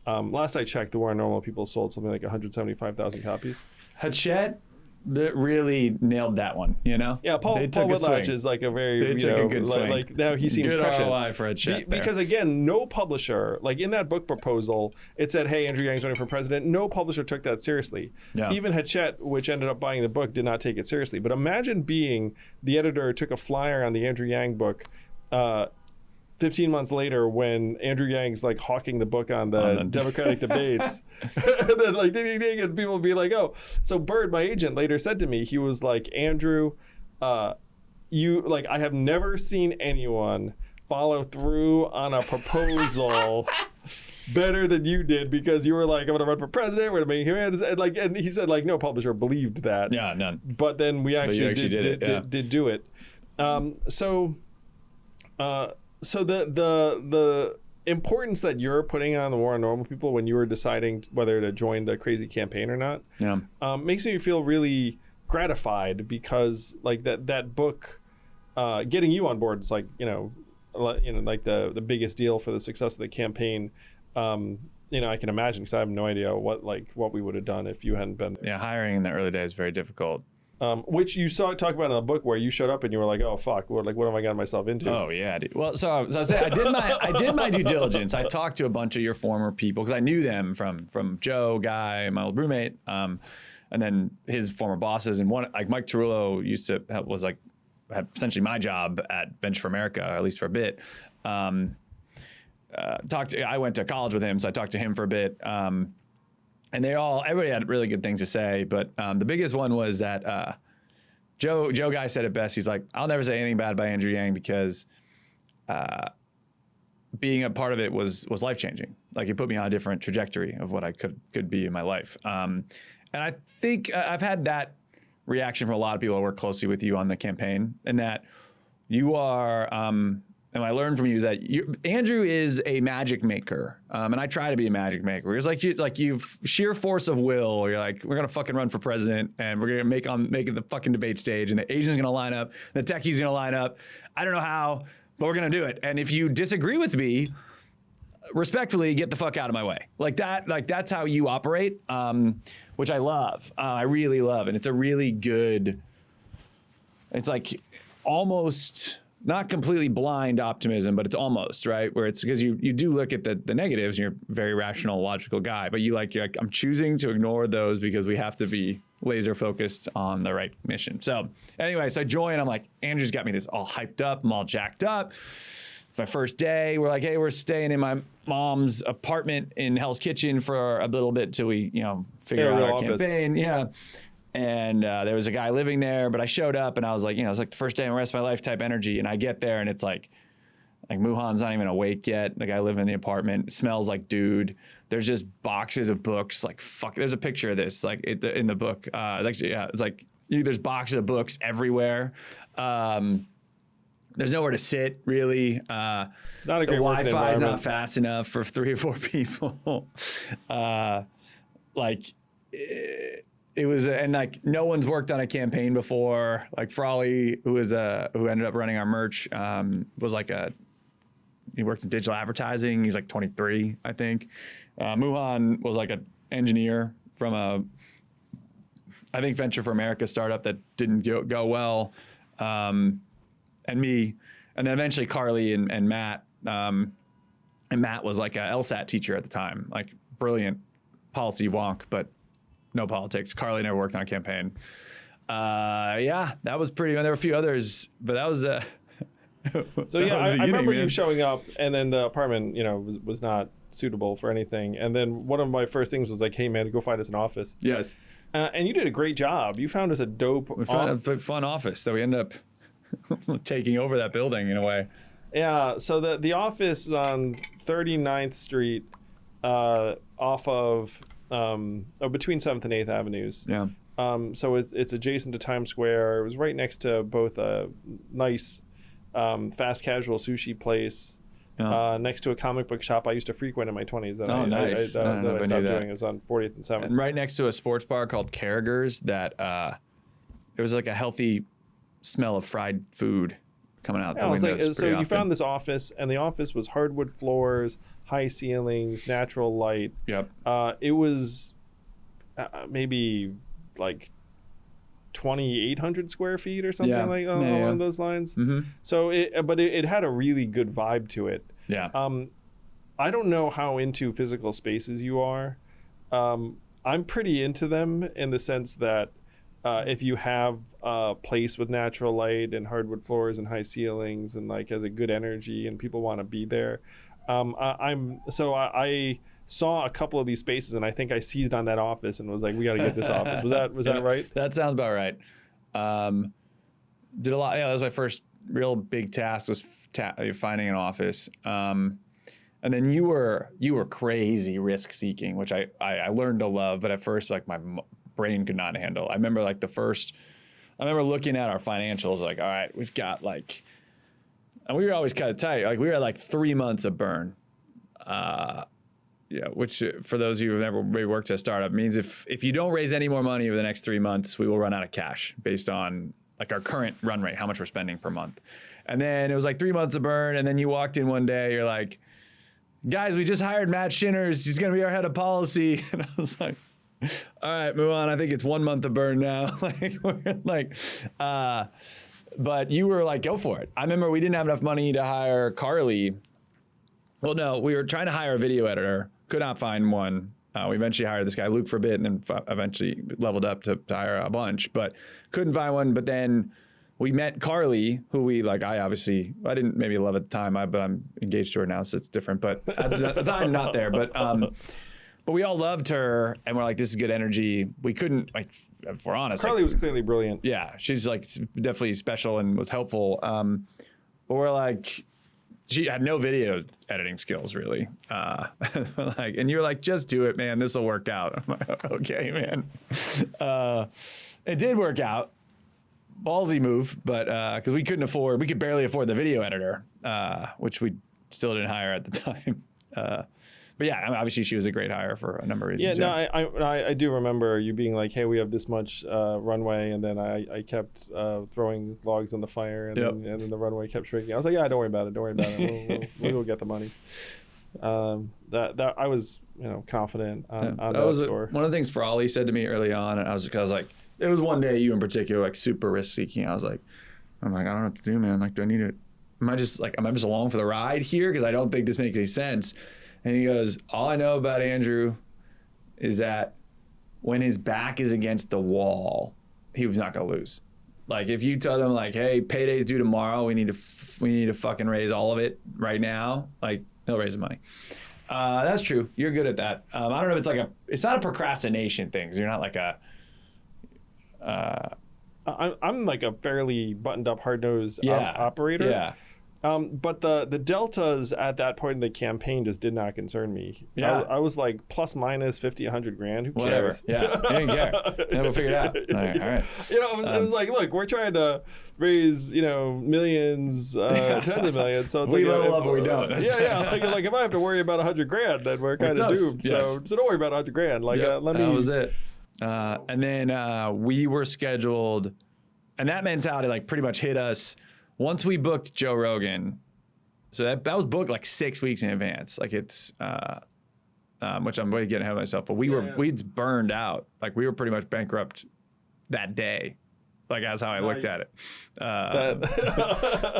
Last I checked, The War on Normal People sold something like 175,000 copies. Hachette really nailed that one, Yeah, Paul Whitlatch is like a very, they took a good swing. Like now he seems good prescient. ROI for Hachette because again, no publisher, like in that book proposal, it said, hey, Andrew Yang's running for president. No publisher took that seriously. Yeah. Even Hachette, which ended up buying the book, did not take it seriously. But imagine being the editor who took a flyer on the Andrew Yang book 15 months later, when Andrew Yang's like hawking the book on the Democratic debates, and then like ding ding ding, and people would be like, "Oh." So Bird, my agent, later said to me, he was like, "Andrew, I have never seen anyone follow through on a proposal better than you did, because you were like, I'm going to run for president, we're going to make humanities. And he said, like, no publisher believed that. Yeah, none. But then we actually, did do it. So the importance that you're putting on the war on normal people when you were deciding whether to join the crazy campaign or not, makes me feel really gratified, because like that book, getting you on board is like, like the biggest deal for the success of the campaign. I can imagine, because I have no idea what we would have done if you hadn't been there. Yeah, hiring in the early days is very difficult. Which you talk about in the book, where you showed up and you were like, "Oh fuck, what have I gotten myself into?" Oh yeah, dude. Well, so I say I did my due diligence. I talked to a bunch of your former people, because I knew them from Joe, Guy, my old roommate, and then his former bosses. And one, like Mike Tarullo, had essentially my job at Venture for America, or at least for a bit. I went to college with him, so I talked to him for a bit. And everybody had really good things to say, but the biggest one was that Joe Guy said it best. He's like, I'll never say anything bad about Andrew Yang, because being a part of it was life changing. Like, it put me on a different trajectory of what I could be in my life. And I think I've had that reaction from a lot of people that work closely with you on the campaign, and that you are. And what I learned from you is that Andrew is a magic maker, and I try to be a magic maker. It's like you've sheer force of will. You're like, we're gonna fucking run for president, and we're gonna make it the fucking debate stage, and the Asian's gonna line up, the techie's gonna line up. I don't know how, but we're gonna do it. And if you disagree with me, respectfully, get the fuck out of my way. Like that. Like, that's how you operate, which I love. I really love, and it's a really good. It's like almost. Not completely blind optimism, but it's almost, right? Where it's because you do look at the negatives, and you're a very rational, logical guy, but you're like, I'm choosing to ignore those because we have to be laser focused on the right mission. So anyway, so I join, I'm like, Andrew's got me this all hyped up, I'm all jacked up. It's my first day. We're like, hey, we're staying in my mom's apartment in Hell's Kitchen for a little bit till we, figure out our campaign. Yeah. And there was a guy living there, but I showed up and I was like, it's like the first day of the rest of my life type energy. And I get there and it's like Muhan's not even awake yet. The guy living in the apartment, it smells like dude. There's just boxes of books. Like, fuck, there's a picture of this, like in the book. It's like, there's boxes of books everywhere. There's nowhere to sit, really. It's not a great working environment. The Wi-Fi is not fast enough for 3 or 4 people. It was, and like no one's worked on a campaign before. Like Frawley, who ended up running our merch, was he worked in digital advertising. He's like 23, I think. Muhan was like an engineer from I think Venture for America startup that didn't go well, and me, and then eventually Carly and Matt. And Matt was like a LSAT teacher at the time, like brilliant policy wonk, but no politics. Carly never worked on a campaign. That was pretty. There were a few others, but that was. So yeah, I remember you showing up, and then the apartment, was not suitable for anything. And then one of my first things was like, "Hey man, go find us an office." Yes. And you did a great job. You found us a dope. We found a fun office that we ended up taking over that building in a way. Yeah. So the office on 39th Street, off of. Between 7th and 8th Avenues. Yeah. So it's adjacent to Times Square. It was right next to both a nice fast casual sushi place, next to a comic book shop I used to frequent in my 20s. That I stopped doing. It was on 40th and 7th. And right next to a sports bar called Carragher's that it was like a healthy smell of fried food coming out the windows. So you found this office, and the office was hardwood floors, high ceilings, natural light. Yep. It was maybe like 2,800 square feet or something along those lines. Mm-hmm. So it had a really good vibe to it. Yeah. I don't know how into physical spaces you are. I'm pretty into them in the sense that if you have a place with natural light and hardwood floors and high ceilings and like has a good energy and people want to be there, I saw a couple of these spaces and I think I seized on that office and was like, we got to get this office. Was that right? That sounds about right. Did a lot. Yeah, that was my first real big task, was you're finding an office. And then you were crazy risk seeking, which I learned to love. But at first, like my brain could not handle. I remember looking at our financials, like, all right, we've got like, and we were always kind of tight. Like we were at like 3 months of burn. Yeah, which for those of you who've never maybe worked at a startup means if you don't raise any more money over the next 3 months, we will run out of cash based on like our current run rate, how much we're spending per month. And then it was like 3 months of burn. And then you walked in one day, you're like, guys, we just hired Matt Shinners. He's going to be our head of policy. And I was like, all right, move on. I think it's 1 month of burn now. But you were like, go for it. I remember we didn't have enough money to hire Carly. Well, no, we were trying to hire a video editor. Could not find one. We eventually hired this guy, Luke, for a bit, and then eventually leveled up to hire a bunch, but couldn't find one. But then we met Carly, who I didn't maybe love at the time, but I'm engaged to her now, so it's different. But at the time, not there. But we all loved her, and we're like, this is good energy. We couldn't, like, if we're honest. Carly was clearly brilliant. Yeah, she's like definitely special and was helpful. But we're like, she had no video editing skills, really. And you're like, just do it, man. This will work out. I'm like, okay, man. It did work out. Ballsy move, but because we could barely afford the video editor, which we still didn't hire at the time. But yeah, I mean, obviously she was a great hire for a number of reasons. Yeah, no, I do remember you being like, hey, we have this much runway, and then I kept throwing logs on the fire, and then the runway kept shrinking. I was like, yeah, don't worry about it. We will get the money. That I was confident on that score. One of the things Frawley said to me early on, and I was like, it was one day, you in particular, like super risk seeking. I'm like, I don't know what to do, man. Like, do I need it? Am I just along for the ride here? Because I don't think this makes any sense. And he goes, all I know about Andrew is that when his back is against the wall, he was not going to lose. Like, if you tell him, like, hey, payday's due tomorrow, we need to fucking raise all of it right now, like, he'll raise the money. That's true. You're good at that. I don't know if it's not a procrastination thing, because you're not like a... I'm like a fairly buttoned up, hard nosed operator. Yeah. But the deltas at that point in the campaign just did not concern me. Yeah. I was like plus minus 50, 100 grand. Who Whatever. cares? Yeah. You didn't care. Yeah, we'll figure it out. All right. It was like, look, we're trying to raise, millions, tens of millions. So it's we like level up or we don't. Like if I have to worry about 100 grand, then we're kind of doomed. Yes. So don't worry about 100 grand. Like let me. That was it. And then we were scheduled, and that mentality like pretty much hit us once we booked Joe Rogan. So that was booked like 6 weeks in advance. Like it's, which I'm way getting ahead of myself, but we'd burned out. Like we were pretty much bankrupt that day. Like that's how I looked at it. I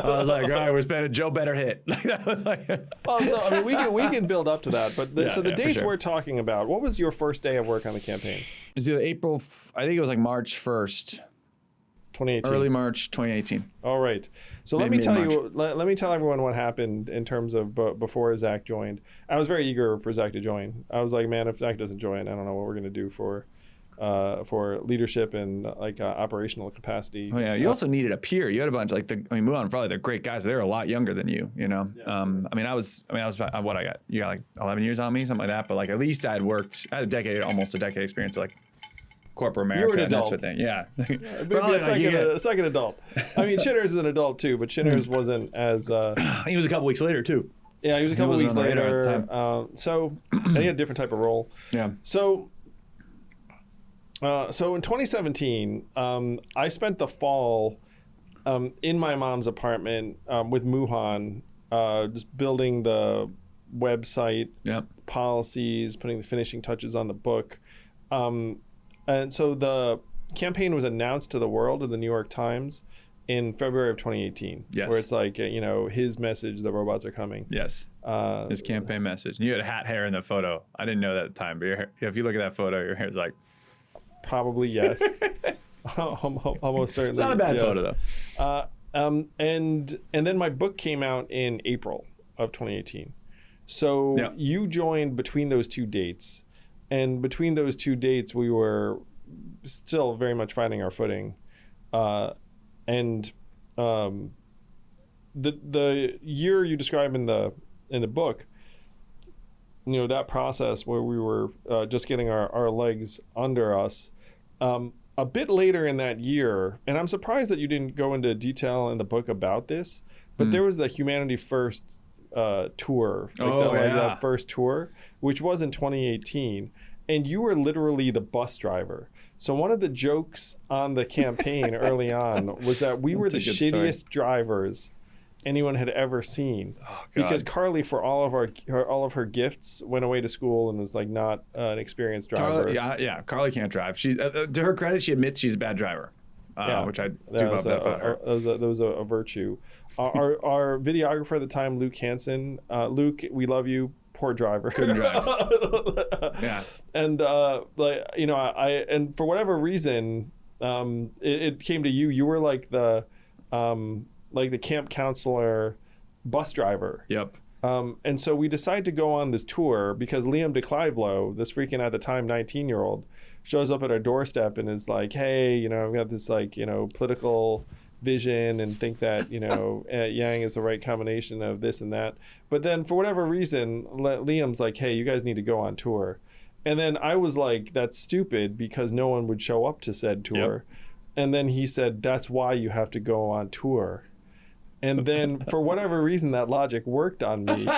was like, all right, we're spending. Joe better hit. So I mean, we can build up to that. But the dates we're talking about. What was your first day of work on the campaign? It was either April. I think it was like March 1st. 2018. Early March 2018. All right. So let me tell everyone what happened in terms of before Zach joined. I was very eager for Zach to join. I was like, man, if Zach doesn't join, I don't know what we're going to do for leadership and operational capacity. Oh yeah, you also needed a peer. You had a bunch Muhan, probably they're great guys, but they're a lot younger than you. Yeah. I was what I got. You got like 11 years on me, something like that. But like at least I had almost a decade experience like corporate America. You were an adult. That sort of thing. Yeah. Maybe a second adult. I mean, Shinners is an adult too, but Shinners wasn't as. He was a couple weeks later too. Yeah, he was a couple weeks later. At the time. So he had a different type of role. Yeah. So in 2017, I spent the fall in my mom's apartment with Muhan, just building the website, policies, putting the finishing touches on the book. And so the campaign was announced to the world in the New York Times in February of 2018. Yes. Where it's like, his message, the robots are coming. Yes. His campaign message. And you had hat hair in the photo. I didn't know that at the time, but your hair, if you look at that photo, your hair's like... Probably yes. Almost certainly. It's not a bad photo though. And then my book came out in April of 2018. So you joined between those two dates, and between those two dates we were still very much finding our footing, and the year you describe in the book, you know, that process where we were just getting our legs under us. A bit later in that year, and I'm surprised that you didn't go into detail in the book about this, but there was the Humanity First tour, that first tour, which was in 2018, and you were literally the bus driver. So one of the jokes on the campaign early on was that we were the shittiest drivers anyone had ever seen, because Carly, for all of her gifts, went away to school and was like not an experienced driver. Carly can't drive. She, to her credit, she admits she's a bad driver, which I do love that about her. That was a virtue. Our videographer at the time, Luke Hansen. Luke, we love you. Poor driver. Couldn't drive. Yeah. And and for whatever reason, it came to you. You were like the camp counselor bus driver. Yep. And so we decided to go on this tour because Liam DeClivelo, this freaking at the time 19-year-old, shows up at our doorstep and is like, hey, you know, I've got this political vision and think that, Yang is the right combination of this and that. But then for whatever reason, Liam's like, hey, you guys need to go on tour. And then I was like, that's stupid because no one would show up to said tour. Yep. And then he said, that's why you have to go on tour. And then for whatever reason, that logic worked on me.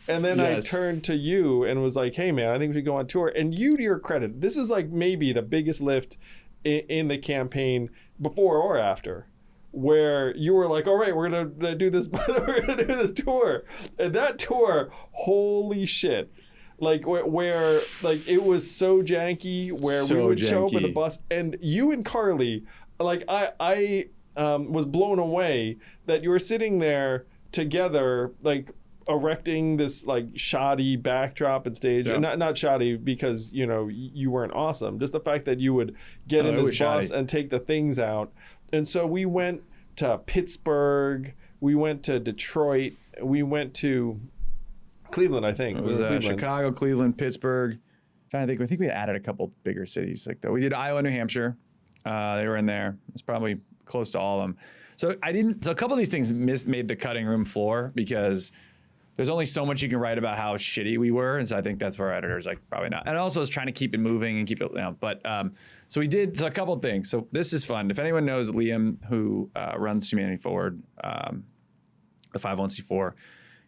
and then I turned to you and was like, hey, man, I think we should go on tour. And you, to your credit, this was like maybe the biggest lift in the campaign before or after, where you were like, all right, we're gonna do this tour. And that tour, holy shit. Like where like it was so janky, where we would show up with a bus, and you and Carly, like I was blown away that you were sitting there together, like erecting this like shoddy backdrop and stage. Yeah. And not shoddy because you weren't awesome, just the fact that you would get in this bus and take the things out. And so we went to Pittsburgh, we went to Detroit, we went to Cleveland, I think. It was Chicago, Cleveland, Pittsburgh. I think we added a couple bigger cities like that. We did Iowa, New Hampshire. They were in there. It's probably close to all of them. So a couple of these things made the cutting room floor because there's only so much you can write about how shitty we were. And so I think that's where our editor's like, probably not. And also is trying to keep it moving and keep it, but so we did a couple of things. So this is fun. If anyone knows Liam, who runs Humanity Forward, the 501c4,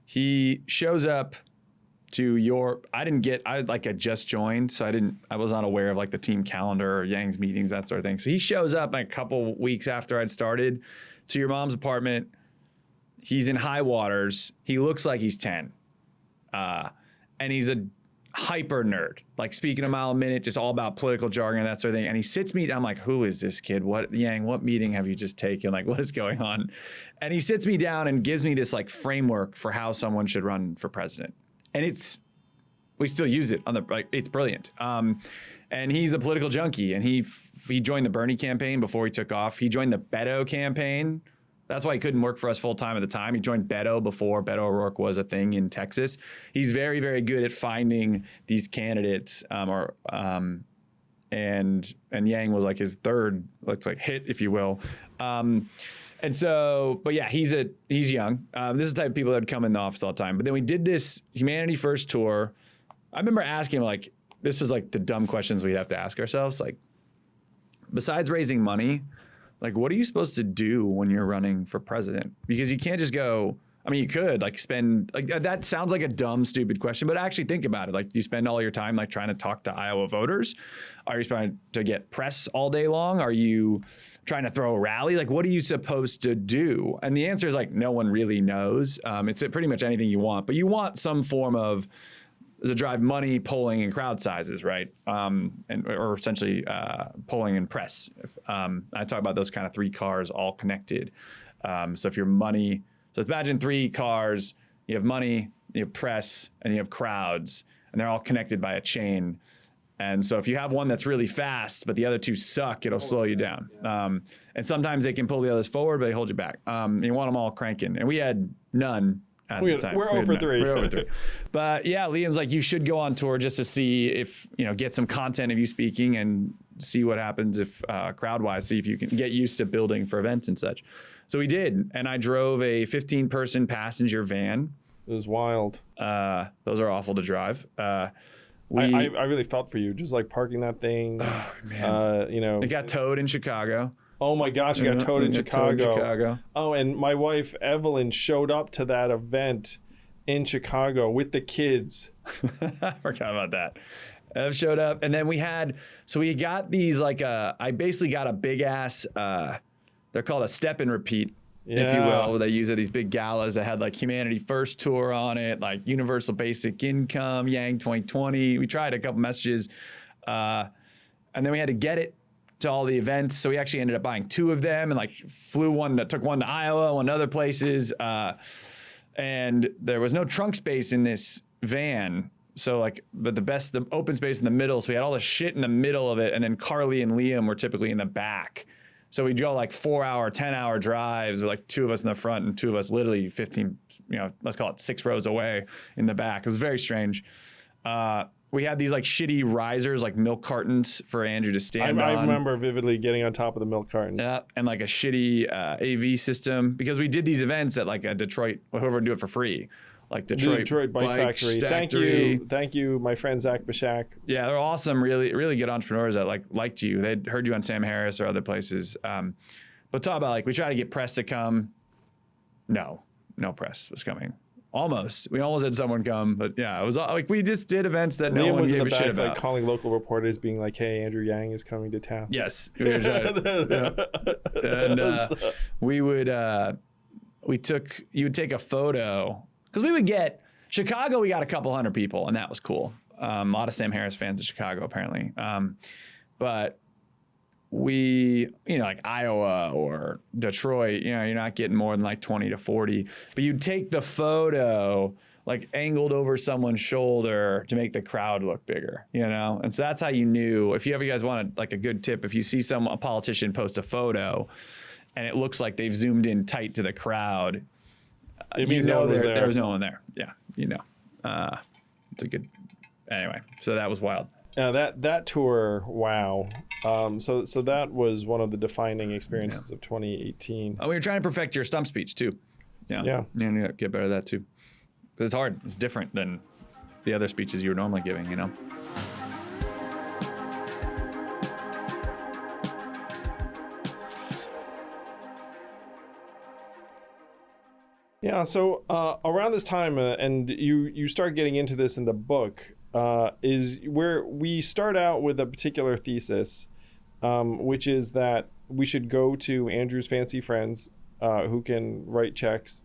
he shows up to I just joined, so I was not aware of like the team calendar or Yang's meetings, that sort of thing. So he shows up like a couple weeks after I'd started to your mom's apartment. He's in high waters. He looks like he's 10. And he's a hyper nerd, like speaking a mile a minute, just all about political jargon and that sort of thing. And he sits me down. I'm like, who is this kid? What meeting have you just taken? Like, what is going on? And he sits me down and gives me this like framework for how someone should run for president. And we still use it it's brilliant. And he's a political junkie, and he joined the Bernie campaign before he took off. He joined the Beto campaign. That's why he couldn't work for us full time at the time. He joined Beto before Beto O'Rourke was a thing in Texas. He's very, very good at finding these candidates, and Yang was like his third, hit, if you will. And so, but yeah, he's young. This is the type of people that would come in the office all the time. But then we did this Humanity First tour. I remember asking him, like, this is like the dumb questions we have to ask ourselves. Like, besides raising money, like, what are you supposed to do when you're running for president? Because you can't just go, I mean, you could like spend, like, that sounds like a dumb, stupid question, but actually think about it. Like, do you spend all your time like trying to talk to Iowa voters? Are you trying to get press all day long? Are you trying to throw a rally? Like, what are you supposed to do? And the answer is like, no one really knows. It's pretty much anything you want, but you want some form of to drive money, polling, and crowd sizes, right? Or essentially polling and press. I talk about those kind of three cars all connected. So if your money, so imagine three cars, you have money, you have press, and you have crowds, and they're all connected by a chain. And so if you have one that's really fast, but the other two suck, it'll slow you down. And sometimes they can pull the others forward, but they hold you back. You want them all cranking. And we had none We're 0 for 3. We're over 3. But yeah, Liam's like, you should go on tour just to see if, get some content of you speaking and see what happens if crowd-wise, see if you can get used to building for events and such. So we did. And I drove a 15-person passenger van. It was wild. Those are awful to drive. I really felt for you, just like parking that thing. Oh, man. It got towed in Chicago. Oh my gosh, it got towed in Chicago. Oh, and my wife Evelyn showed up to that event in Chicago with the kids. I forgot about that. Ev showed up, and then we got these I basically got a big ass. They're called a step and repeat, if you will. They use these big galas that had like Humanity First tour on it, like Universal Basic Income, Yang 2020. We tried a couple messages, and then we had to get it to all the events. So we actually ended up buying 2 of them and took one to Iowa, one to other places. And there was no trunk space in this van. So but the open space in the middle. So we had all the shit in the middle of it. And then Carly and Liam were typically in the back. So we'd go 4-hour, 10-hour drives with 2 of us in the front and 2 of us literally 15, let's call it 6 rows away in the back. It was very strange. We had these shitty risers, milk cartons for Andrew to stand on. I remember vividly getting on top of the milk carton. Yeah, and a shitty AV system, because we did these events at a Detroit, whoever would do it for free. Detroit Bike Factory. Thank you, my friend Zach Bashak. Yeah, they're awesome, really, really good entrepreneurs that liked you. They'd heard you on Sam Harris or other places. But talk about we tried to get press to come. No press was coming. Almost. We almost had someone come, but yeah, it was we just did events that no one gave a shit about. Calling local reporters, being like, "Hey, Andrew Yang is coming to town." Yes, we were and we would you would take a photo, because we would get Chicago. We got a couple hundred people, and that was cool. A lot of Sam Harris fans in Chicago, apparently. But we, Iowa or Detroit, you're not getting more than 20 to 40. But you'd take the photo angled over someone's shoulder to make the crowd look bigger, And so that's how you knew. If you guys wanted a good tip, if you see a politician post a photo and it looks like they've zoomed in tight to the crowd, it means there was no one there. Yeah, it's a good. Anyway, so that was wild. That tour, wow. So that was one of the defining experiences of 2018. Oh, we were trying to perfect your stump speech too. Yeah. Get better at that too. But it's hard. It's different than the other speeches you were normally giving, Yeah. So around this time, and you start getting into this in the book. Is where we start out with a particular thesis, which is that we should go to Andrew's fancy friends who can write checks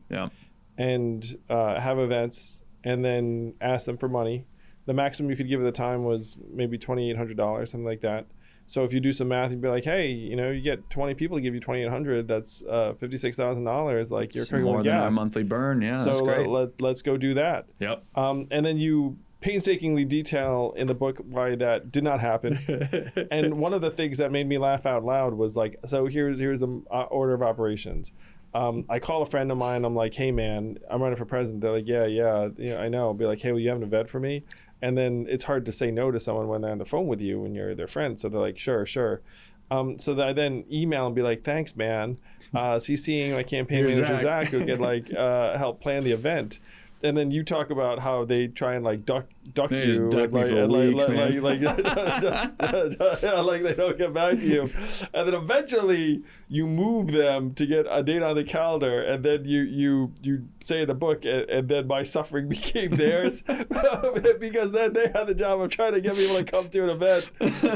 and have events and then ask them for money. The maximum you could give at the time was maybe $2,800, something like that. So if you do some math, you'd be like, hey, you get 20 people to give you $2,800. That's $56,000. You're cooking more with than gas. our monthly burn. Yeah, so that's great. Let's go do that. Yep. And then you painstakingly detail in the book why that did not happen. And one of the things that made me laugh out loud was so here's the order of operations. I call a friend of mine. I'm like, hey man, I'm running for president. They're like, yeah, I know. I'll be like, hey, will you have an event for me? And then it's hard to say no to someone when they're on the phone with you when you're their friend. So they're like, sure. So that I then email and be like, thanks, man. CCing my campaign manager, Zach, who could help plan the event. And then you talk about how they try and duck they you, just duck me for weeks, man. They don't get back to you, and then eventually you move them to get a date on the calendar, and then you say in the book, and then my suffering became theirs because then they had the job of trying to get people to come to an event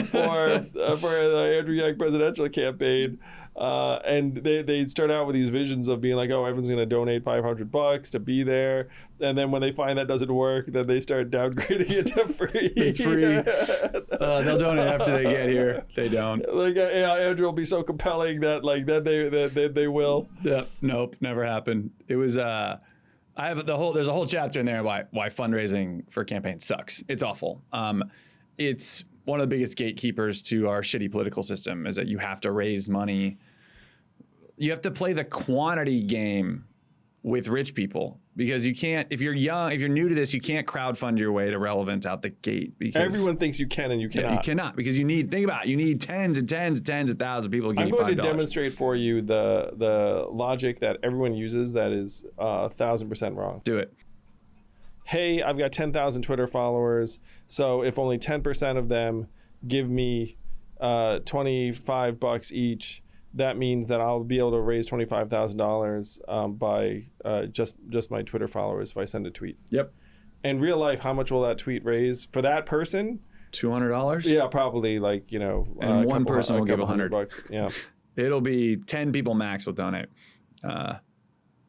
for the Andrew Yang presidential campaign. And they start out with these visions of being like, oh, everyone's going to donate $500 to be there. And then when they find that doesn't work, then they start downgrading it to free. It's free. They'll donate after they get here. They don't. Andrew will be so compelling that then they will. Yeah. Nope. Never happened. It was, there's a whole chapter in there why fundraising for campaigns sucks. It's awful. It's one of the biggest gatekeepers to our shitty political system is that you have to raise money. You have to play the quantity game with rich people, because you can't, if you're young, if you're new to this, you can't crowdfund your way to relevance out the gate. Because everyone thinks you can and you cannot. You cannot, because you need, think about it, you need tens and tens and tens of thousands of people to give you $5. I'm going to demonstrate for you the logic that everyone uses that is 1,000% wrong. Do it. Hey, I've got 10,000 Twitter followers, so if only 10% of them give me $25 each, that means that I'll be able to raise $25,000 by just my Twitter followers if I send a tweet. Yep. In real life, how much will that tweet raise for that person? $200. Yeah, probably like, and one person will give $100. Yeah. It'll be 10 people max will donate,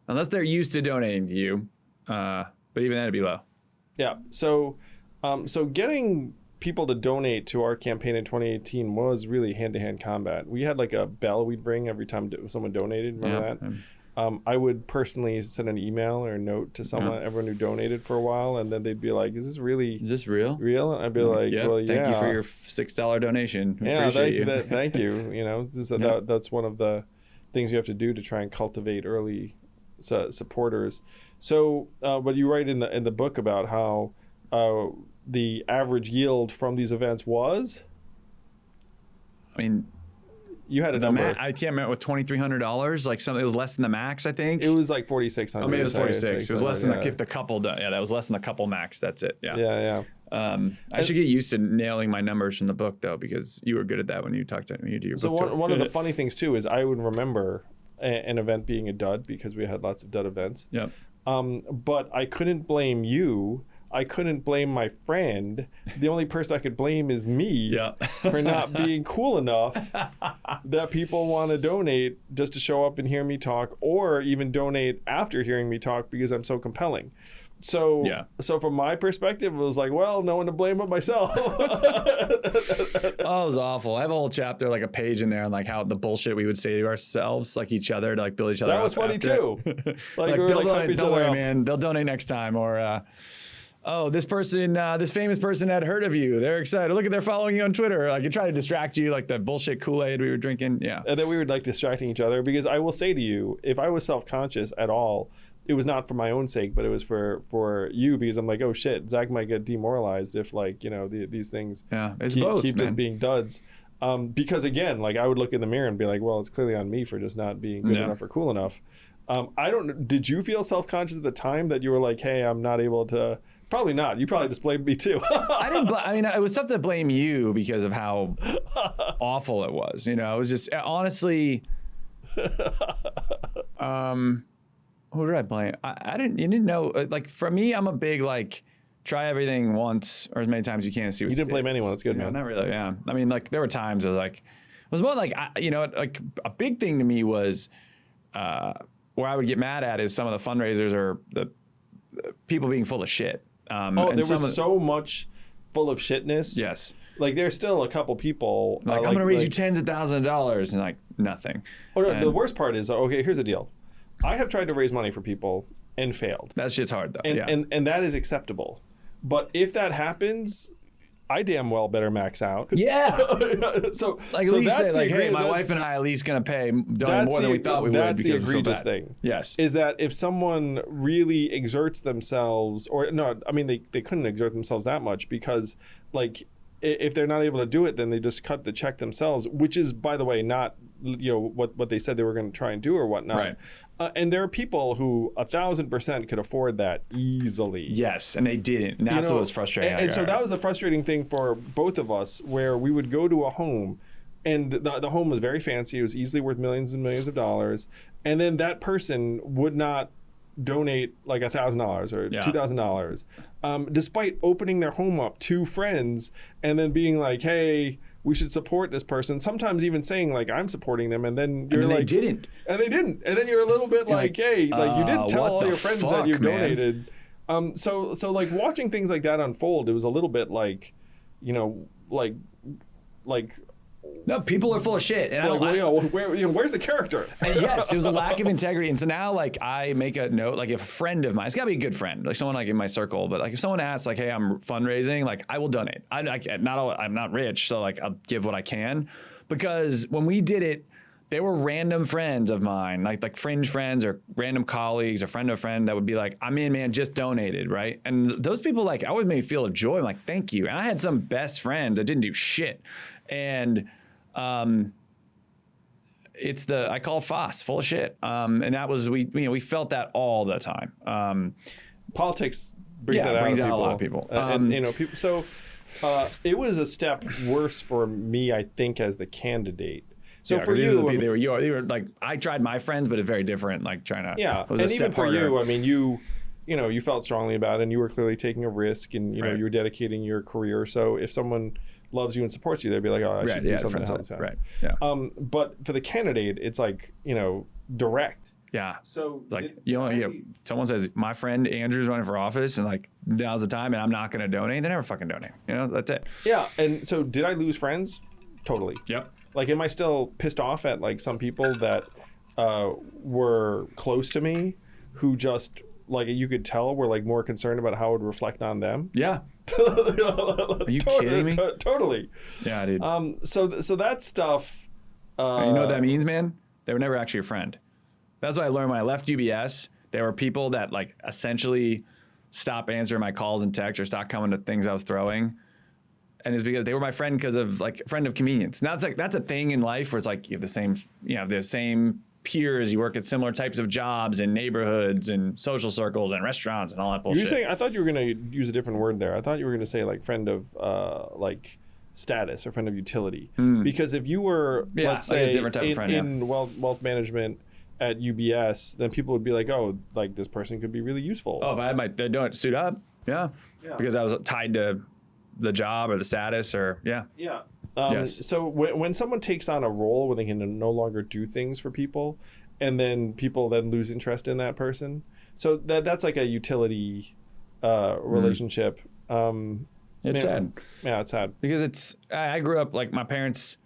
unless they're used to donating to you. But even then, it'd be low. Yeah. So getting people to donate to our campaign in 2018 was really hand-to-hand combat. We had like a bell we'd ring every time someone donated. Remember that? I would personally send an email or a note to everyone who donated for a while, and then they'd be like, "Is this real? Real?" And I'd be like, "Well, yeah. Thank you for your $6 donation. Yeah, thank you. That's one of the things you have to do to try and cultivate early supporters." So, but you write in the book about how the average yield from these events was? I mean, you had a number. I can't remember, with $2,300, like something. It was less than the max, I think. It was like 4,600. Oh, maybe it was 46. It was less than the couple. Yeah, that was less than the couple max. That's it. Yeah. I should get used to nailing my numbers from the book though, because you were good at that when you talked to me. You do your book. So one of the funny things too is I would remember an event being a dud because we had lots of dud events. Yeah. But I couldn't blame you. I couldn't blame my friend. The only person I could blame is me for not being cool enough that people want to donate just to show up and hear me talk, or even donate after hearing me talk because I'm so compelling. So from my perspective, it was like, well, no one to blame but myself. It was awful. I have a whole chapter, like a page in there on like how the bullshit we would say to ourselves, like each other, to like build each other up. That was funny too. Like we were like, don't worry, man, they'll donate next time. Or oh, this person, this famous person had heard of you. They're excited. Look at, they're following you on Twitter. Like, you try to distract you, like the bullshit Kool-Aid we were drinking. Yeah. And then we were like distracting each other, because I will say to you, if I was self-conscious at all, it was not for my own sake, but it was for you, because I'm like, oh shit, Zach might get demoralized if these things keep just being duds. Because again, like I would look in the mirror and be like, well, it's clearly on me for just not being good enough or cool enough. Did you feel self-conscious at the time that you were like, hey, I'm not able to? Probably not. You probably just blamed me too. I mean, it was tough to blame you because of how awful it was. It was just, honestly, who did I blame? You didn't know, like for me, I'm a big, like, try everything once or as many times as you can and see what you didn't blame anyone. That's good, man. Not really. Yeah. I mean, like there were times I was like, it was more like, like a big thing to me was where I would get mad at is some of the fundraisers or the people being full of shit. There was so much full of shitness. Yes. Like there's still a couple people. Like, I'm going to raise you tens of thousands of dollars, and like nothing. Oh, no, the worst part is, okay, here's the deal. I have tried to raise money for people and failed. That shit's hard though. And that is acceptable. But if that happens, I damn well better max out. Yeah. so like at least say like, hey, my wife and I at least going to donate more than we thought we would. That's the egregious thing. Yes. Is that if someone really exerts themselves, or no, I mean they couldn't exert themselves that much, because like if they're not able to do it, then they just cut the check themselves, which is, by the way, not what they said they were going to try and do or whatnot. Right. And there are people who 1,000% could afford that easily. Yes, and they didn't. And that's what was frustrating. And so that was the frustrating thing for both of us, where we would go to a home, and the home was very fancy. It was easily worth millions and millions of dollars. And then that person would not donate like $1,000 or $2,000, despite opening their home up to friends and then being like, hey, we should support this person. Sometimes even saying like, I'm supporting them, and then you're like, they didn't. And they didn't. And then you're a little bit like, hey, like you didn't tell all your friends that you donated. So like watching things like that unfold, it was a little bit like, no, people are full of shit. And where's the character? Yes, it was a lack of integrity. And so now, like, I make a note, like, if a friend of mine, it's got to be a good friend, like someone like in my circle, but like if someone asks, like, hey, I'm fundraising, like, I will donate. I'm not rich, so like I'll give what I can. Because when we did it, they were random friends of mine, like fringe friends or random colleagues or friend of a friend that would be like, I'm in, man, just donated, right? And those people like always made me feel a joy. I'm like, thank you. And I had some best friends that didn't do shit. And it's I call it FOSS, full of shit. And that was, we felt that all the time. Politics brings that out a lot of people. And people. So it was a step worse for me, I think, as the candidate. So for you, they were like, I tried my friends, but it's very different. Like trying to, and even for you, I mean, you felt strongly about it, and you were clearly taking a risk, and you know, you were dedicating your career. So if someone loves you and supports you, they'd be like, oh, I should do something else. Right. Yeah. But for the candidate, it's like, direct. Yeah. So like, someone says, my friend Andrew's running for office, and like, now's the time, and I'm not going to donate. They never fucking donate. That's it. Yeah. And so did I lose friends? Totally. Yep. Like, am I still pissed off at like some people that were close to me who just, like, you could tell were like more concerned about how it would reflect on them? Yeah. Are you kidding me? Totally. Yeah, dude. So that stuff. You know what that means, man? They were never actually a friend. That's what I learned when I left UBS. There were people that like essentially stopped answering my calls and texts or stopped coming to things I was throwing. And it's because they were my friend because of like friend of convenience. Now it's like, that's a thing in life where it's like you have the same peers, you work at similar types of jobs and neighborhoods and social circles and restaurants and all that bullshit. You're saying, I thought you were going to use a different word there. I thought you were going to say like friend of like status or friend of utility. Because if you were, let's say, a different type of friend, in wealth management at UBS, then people would be like, oh, like this person could be really useful. Oh, if I had they don't suit up, yeah, because I was tied to the job or the status or yes. So when someone takes on a role where they can no longer do things for people, and then people then lose interest in that person, so that's like a utility relationship. It's sad. Yeah, it's sad because I grew up like my parents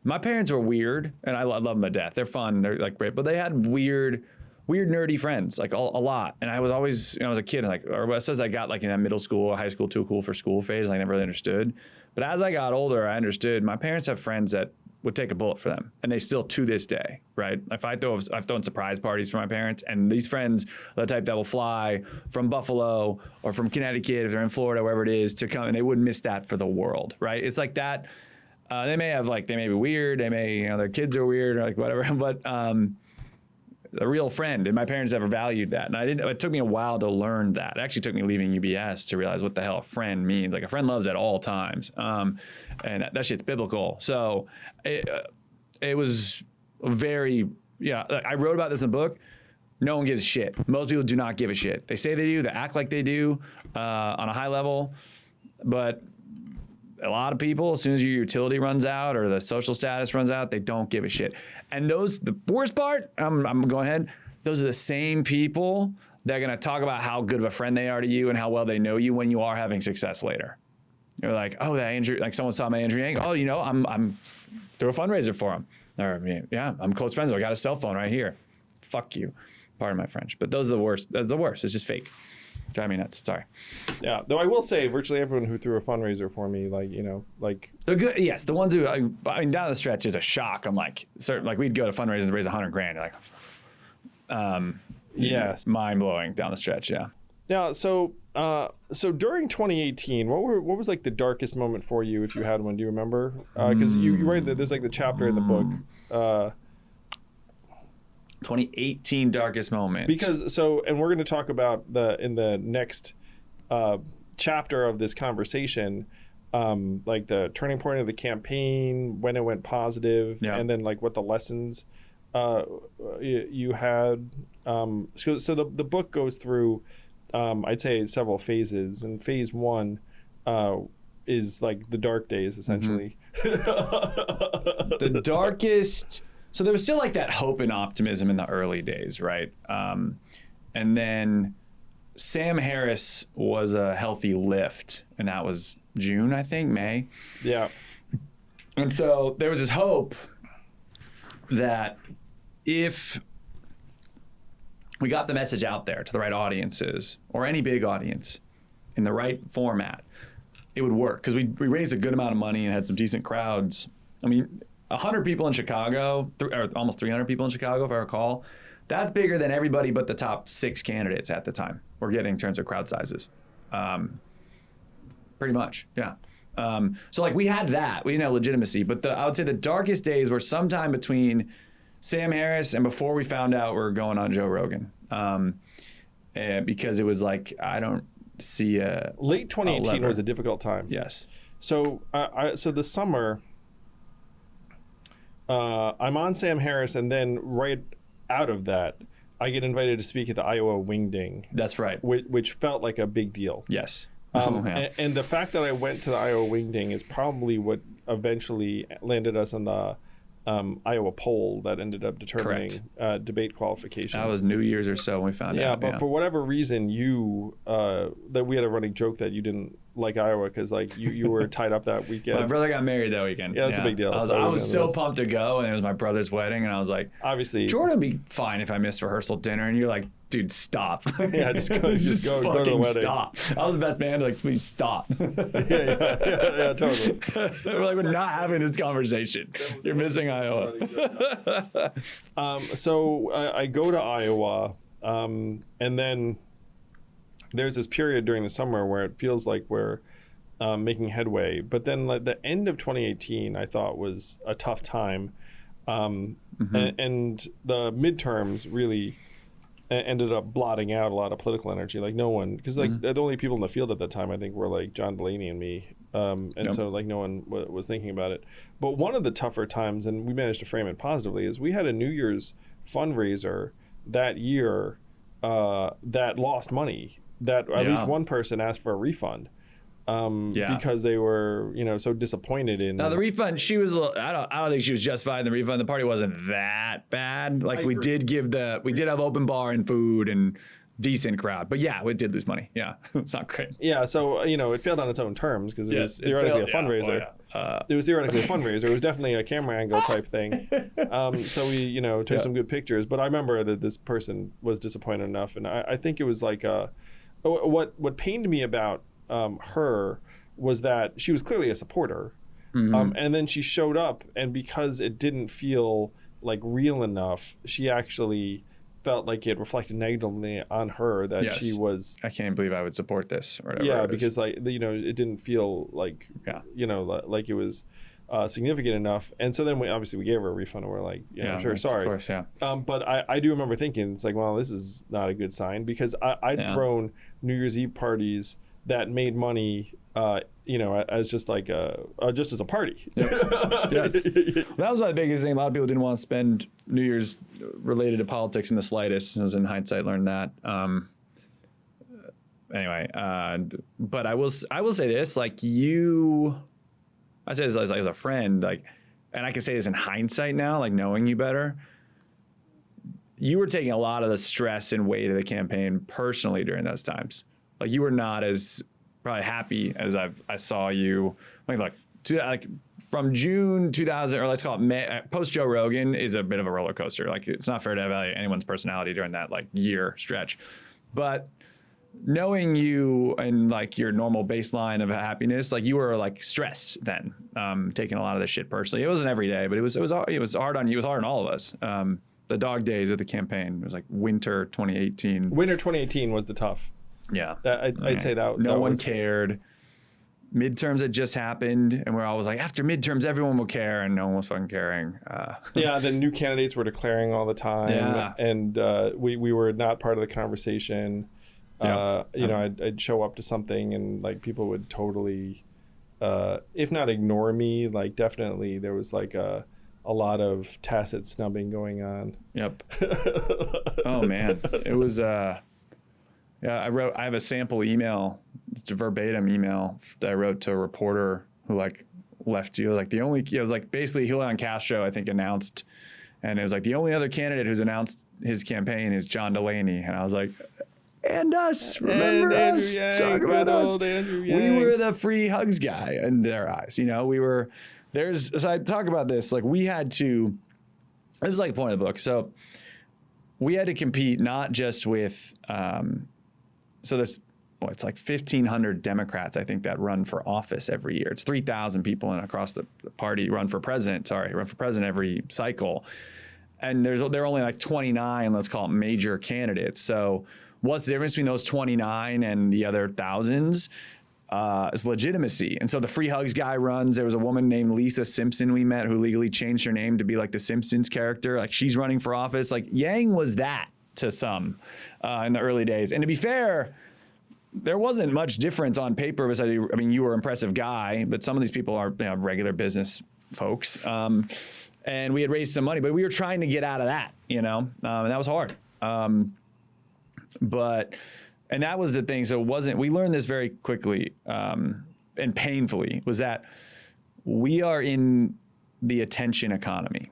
were weird, and I love them to death. They're fun, they're like great, but they had weird nerdy friends, like a lot. And I was always, I was a kid, and like, or it says I got like in that middle school or high school too cool for school phase, and I never really understood. But as I got older, I understood. My parents have friends that would take a bullet for them, and they still to this day, right? I've thrown surprise parties for my parents, and these friends are the type that will fly from Buffalo or from Connecticut if they're in Florida, wherever it is, to come, and they wouldn't miss that for the world, right? It's like that. They may be weird, they may, their kids are weird or like whatever, but a real friend, and my parents never valued that. And it took me a while to learn that. It actually took me leaving UBS to realize what the hell a friend means. Like a friend loves at all times. And that shit's biblical. So it was very, I wrote about this in the book. No one gives a shit. Most people do not give a shit. They say they do, they act like they do on a high level, but a lot of people, as soon as your utility runs out or the social status runs out, they don't give a shit. And the worst part, I'm going ahead, those are the same people that are going to talk about how good of a friend they are to you and how well they know you when you are having success later. You're like, oh, that Andrew, like someone saw my Andrew Yang. Oh, I'm through a fundraiser for him. Or, I'm close friends. I got a cell phone right here. Fuck you. Pardon my French. But those are the worst. They're the worst. It's just fake. Drive me nuts. Sorry. Yeah. Though I will say, virtually everyone who threw a fundraiser for me, like they're good. Yes, the ones who down the stretch is a shock. I'm like, we'd go to fundraisers and raise $100,000. Like, yes, mind blowing down the stretch. Yeah. Yeah. So during 2018, what was like the darkest moment for you, if you had one? Do you remember? Because you write that there's like the chapter in the book. 2018 darkest moment. Because and we're going to talk about in the next chapter of this conversation, like the turning point of the campaign, when it went positive, and then like what the lessons you had. So the book goes through, I'd say, several phases, and phase one is like the dark days, essentially. The darkest. So there was still like that hope and optimism in the early days, right? And then Sam Harris was a healthy lift, and that was June, I think, May. Yeah. And so there was this hope that if we got the message out there to the right audiences, or any big audience, in the right format, it would work. Because we raised a good amount of money and had some decent crowds. I mean, 100 people in Chicago, or almost 300 people in Chicago, if I recall. That's bigger than everybody but the top 6 candidates at the time were getting in terms of crowd sizes. Pretty much, yeah. So like we had that, we didn't have legitimacy, but I would say the darkest days were sometime between Sam Harris and before we found out we were going on Joe Rogan. Because it was like, I don't see late 2018 was a difficult time. Yes. So so the summer, I'm on Sam Harris, and then right out of that, I get invited to speak at the Iowa YangGang. That's right. Which felt like a big deal. Yes. Yeah. and the fact that I went to the Iowa YangGang is probably what eventually landed us on the Iowa poll that ended up determining debate qualifications. That was New Year's or so when we found out. Yeah, but for whatever reason, that we had a running joke that you didn't like Iowa because like you were tied up that weekend. My brother got married that weekend. Yeah, that's a big deal. I was so pumped to go, and it was my brother's wedding, and I was like, obviously, Jordan would be fine if I missed rehearsal dinner, and you're like, dude, stop. Yeah, just go to the wedding. Stop. I was the best man. Like, please stop. yeah, totally. So we're not having this conversation. You're missing Iowa. So I go to Iowa, and then there's this period during the summer where it feels like we're making headway. But then like, the end of 2018, I thought was a tough time, and the midterms really ended up blotting out a lot of political energy. Like no one, because like the only people in the field at that time I think were like John Delaney and me, so like no one was thinking about it. But one of the tougher times, and we managed to frame it positively, is we had a New Year's fundraiser that year that lost money. That at least one person asked for a refund. Because they were, so disappointed in. Now the refund, she was. I don't think she was justified in the refund. The party wasn't that bad. Like we did have open bar and food and decent crowd. But yeah, we did lose money. Yeah, it's not great. Yeah, so it failed on its own terms because it was theoretically a fundraiser. It was theoretically a fundraiser. It was definitely a camera angle type thing. So we, took some good pictures. But I remember that this person was disappointed enough, and I think it was like what pained me about her was that she was clearly a supporter, and then she showed up, and because it didn't feel like real enough, she actually felt like it reflected negatively on her that she was. I can't believe I would support this or whatever. Yeah, because like it didn't feel like like it was significant enough, and so then we gave her a refund, and we're like, sure, sorry. Of course, but I do remember thinking it's like, well, this is not a good sign because I'd thrown New Year's Eve parties that made money, as just like just as a party. Yep. Yes, that was my biggest thing. A lot of people didn't want to spend New Year's related to politics in the slightest. As in hindsight, learned that. Anyway, but I will say this: like I say this as a friend, like, and I can say this in hindsight now, like knowing you better. You were taking a lot of the stress and weight of the campaign personally during those times. Like you were not as probably happy as I saw you. Like from June 2000, or let's call it May, post Joe Rogan is a bit of a roller coaster. Like it's not fair to evaluate anyone's personality during that like year stretch. But knowing you and like your normal baseline of happiness, like you were like stressed then, taking a lot of this shit personally. It wasn't every day, but it was hard on you. It was hard on all of us. The dog days of the campaign, it was like winter 2018. Winter 2018 was the tough. Yeah, I'd say that no one cared. Midterms had just happened, and we're always like, after midterms, everyone will care, and no one was fucking caring. The new candidates were declaring all the time, and we were not part of the conversation. I'd show up to something, and like people would totally, if not ignore me, like definitely there was like a lot of tacit snubbing going on. Yep. Oh man, it was. I have a sample email, it's a verbatim email that I wrote to a reporter who like left you. Like it was like basically Julian Castro, I think, announced, and it was like the only other candidate who's announced his campaign is John Delaney. And I was like, and us, remember and us, talk about us. We were the free hugs guy in their eyes. So I talk about this, like we had to, this is like the point of the book. So we had to compete not just with, so there's it's like 1,500 Democrats, I think, that run for office every year. It's 3,000 people across the party run for president every cycle. And there are only like 29, let's call it major candidates. So what's the difference between those 29 and the other thousands? Is legitimacy. And so the free hugs guy runs. There was a woman named Lisa Simpson we met who legally changed her name to be like the Simpsons character. Like she's running for office. Like Yang was that to some in the early days. And to be fair, there wasn't much difference on paper. Besides, I mean, you were an impressive guy, but some of these people are regular business folks. And we had raised some money, but we were trying to get out of that, and that was hard. And that was the thing. So we learned this very quickly and painfully, was that we are in the attention economy,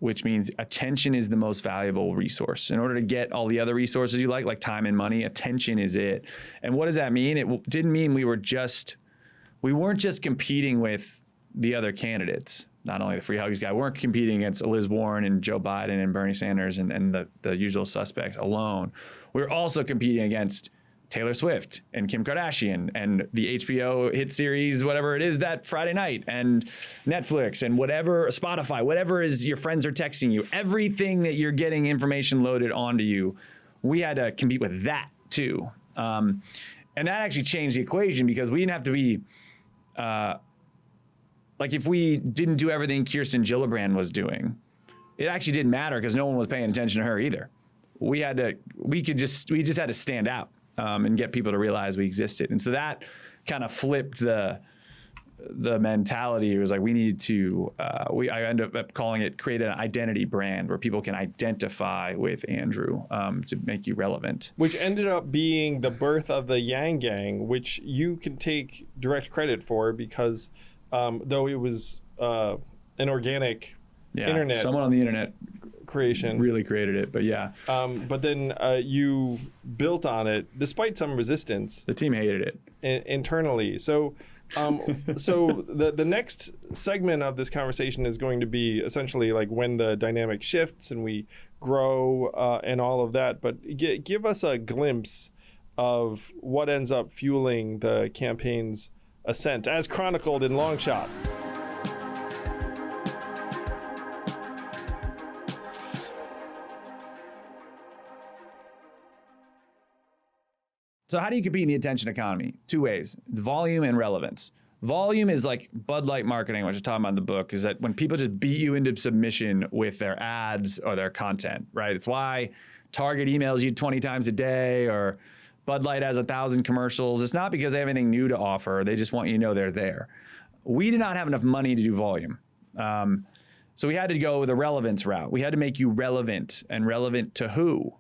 which means attention is the most valuable resource. In order to get all the other resources you like time and money, attention is it. And what does that mean? It didn't mean we weren't just competing with the other candidates. Not only the free hugs guy, we weren't competing against Liz Warren and Joe Biden and Bernie Sanders and the usual suspects alone. We were also competing against Taylor Swift and Kim Kardashian and the HBO hit series, whatever it is that Friday night, and Netflix and whatever, Spotify, whatever is your friends are texting you, everything that you're getting information loaded onto you, we had to compete with that too. And that actually changed the equation because we didn't have to be, like if we didn't do everything Kirsten Gillibrand was doing, it actually didn't matter because no one was paying attention to her either. We just had to stand out and get people to realize we existed. And so that kind of flipped the mentality. It was like we needed to, I ended up calling it create an identity brand where people can identify with Andrew to make you relevant. Which ended up being the birth of the YangGang, which you can take direct credit for because though it was an organic internet. Someone on the internet creation really created it, but yeah. But then you built on it despite some resistance. The team hated it internally. So the next segment of this conversation is going to be essentially like when the dynamic shifts and we grow and all of that. But give us a glimpse of what ends up fueling the campaign's ascent, as chronicled in Longshot. So how do you compete in the attention economy? Two ways. It's volume and relevance. Volume is like Bud Light marketing, which I talk about in the book, is that when people just beat you into submission with their ads or their content, right? It's why Target emails you 20 times a day or Bud Light has 1,000 commercials. It's not because they have anything new to offer. They just want you to know they're there. We did not have enough money to do volume. So we had to go the relevance route. We had to make you relevant, and relevant to who?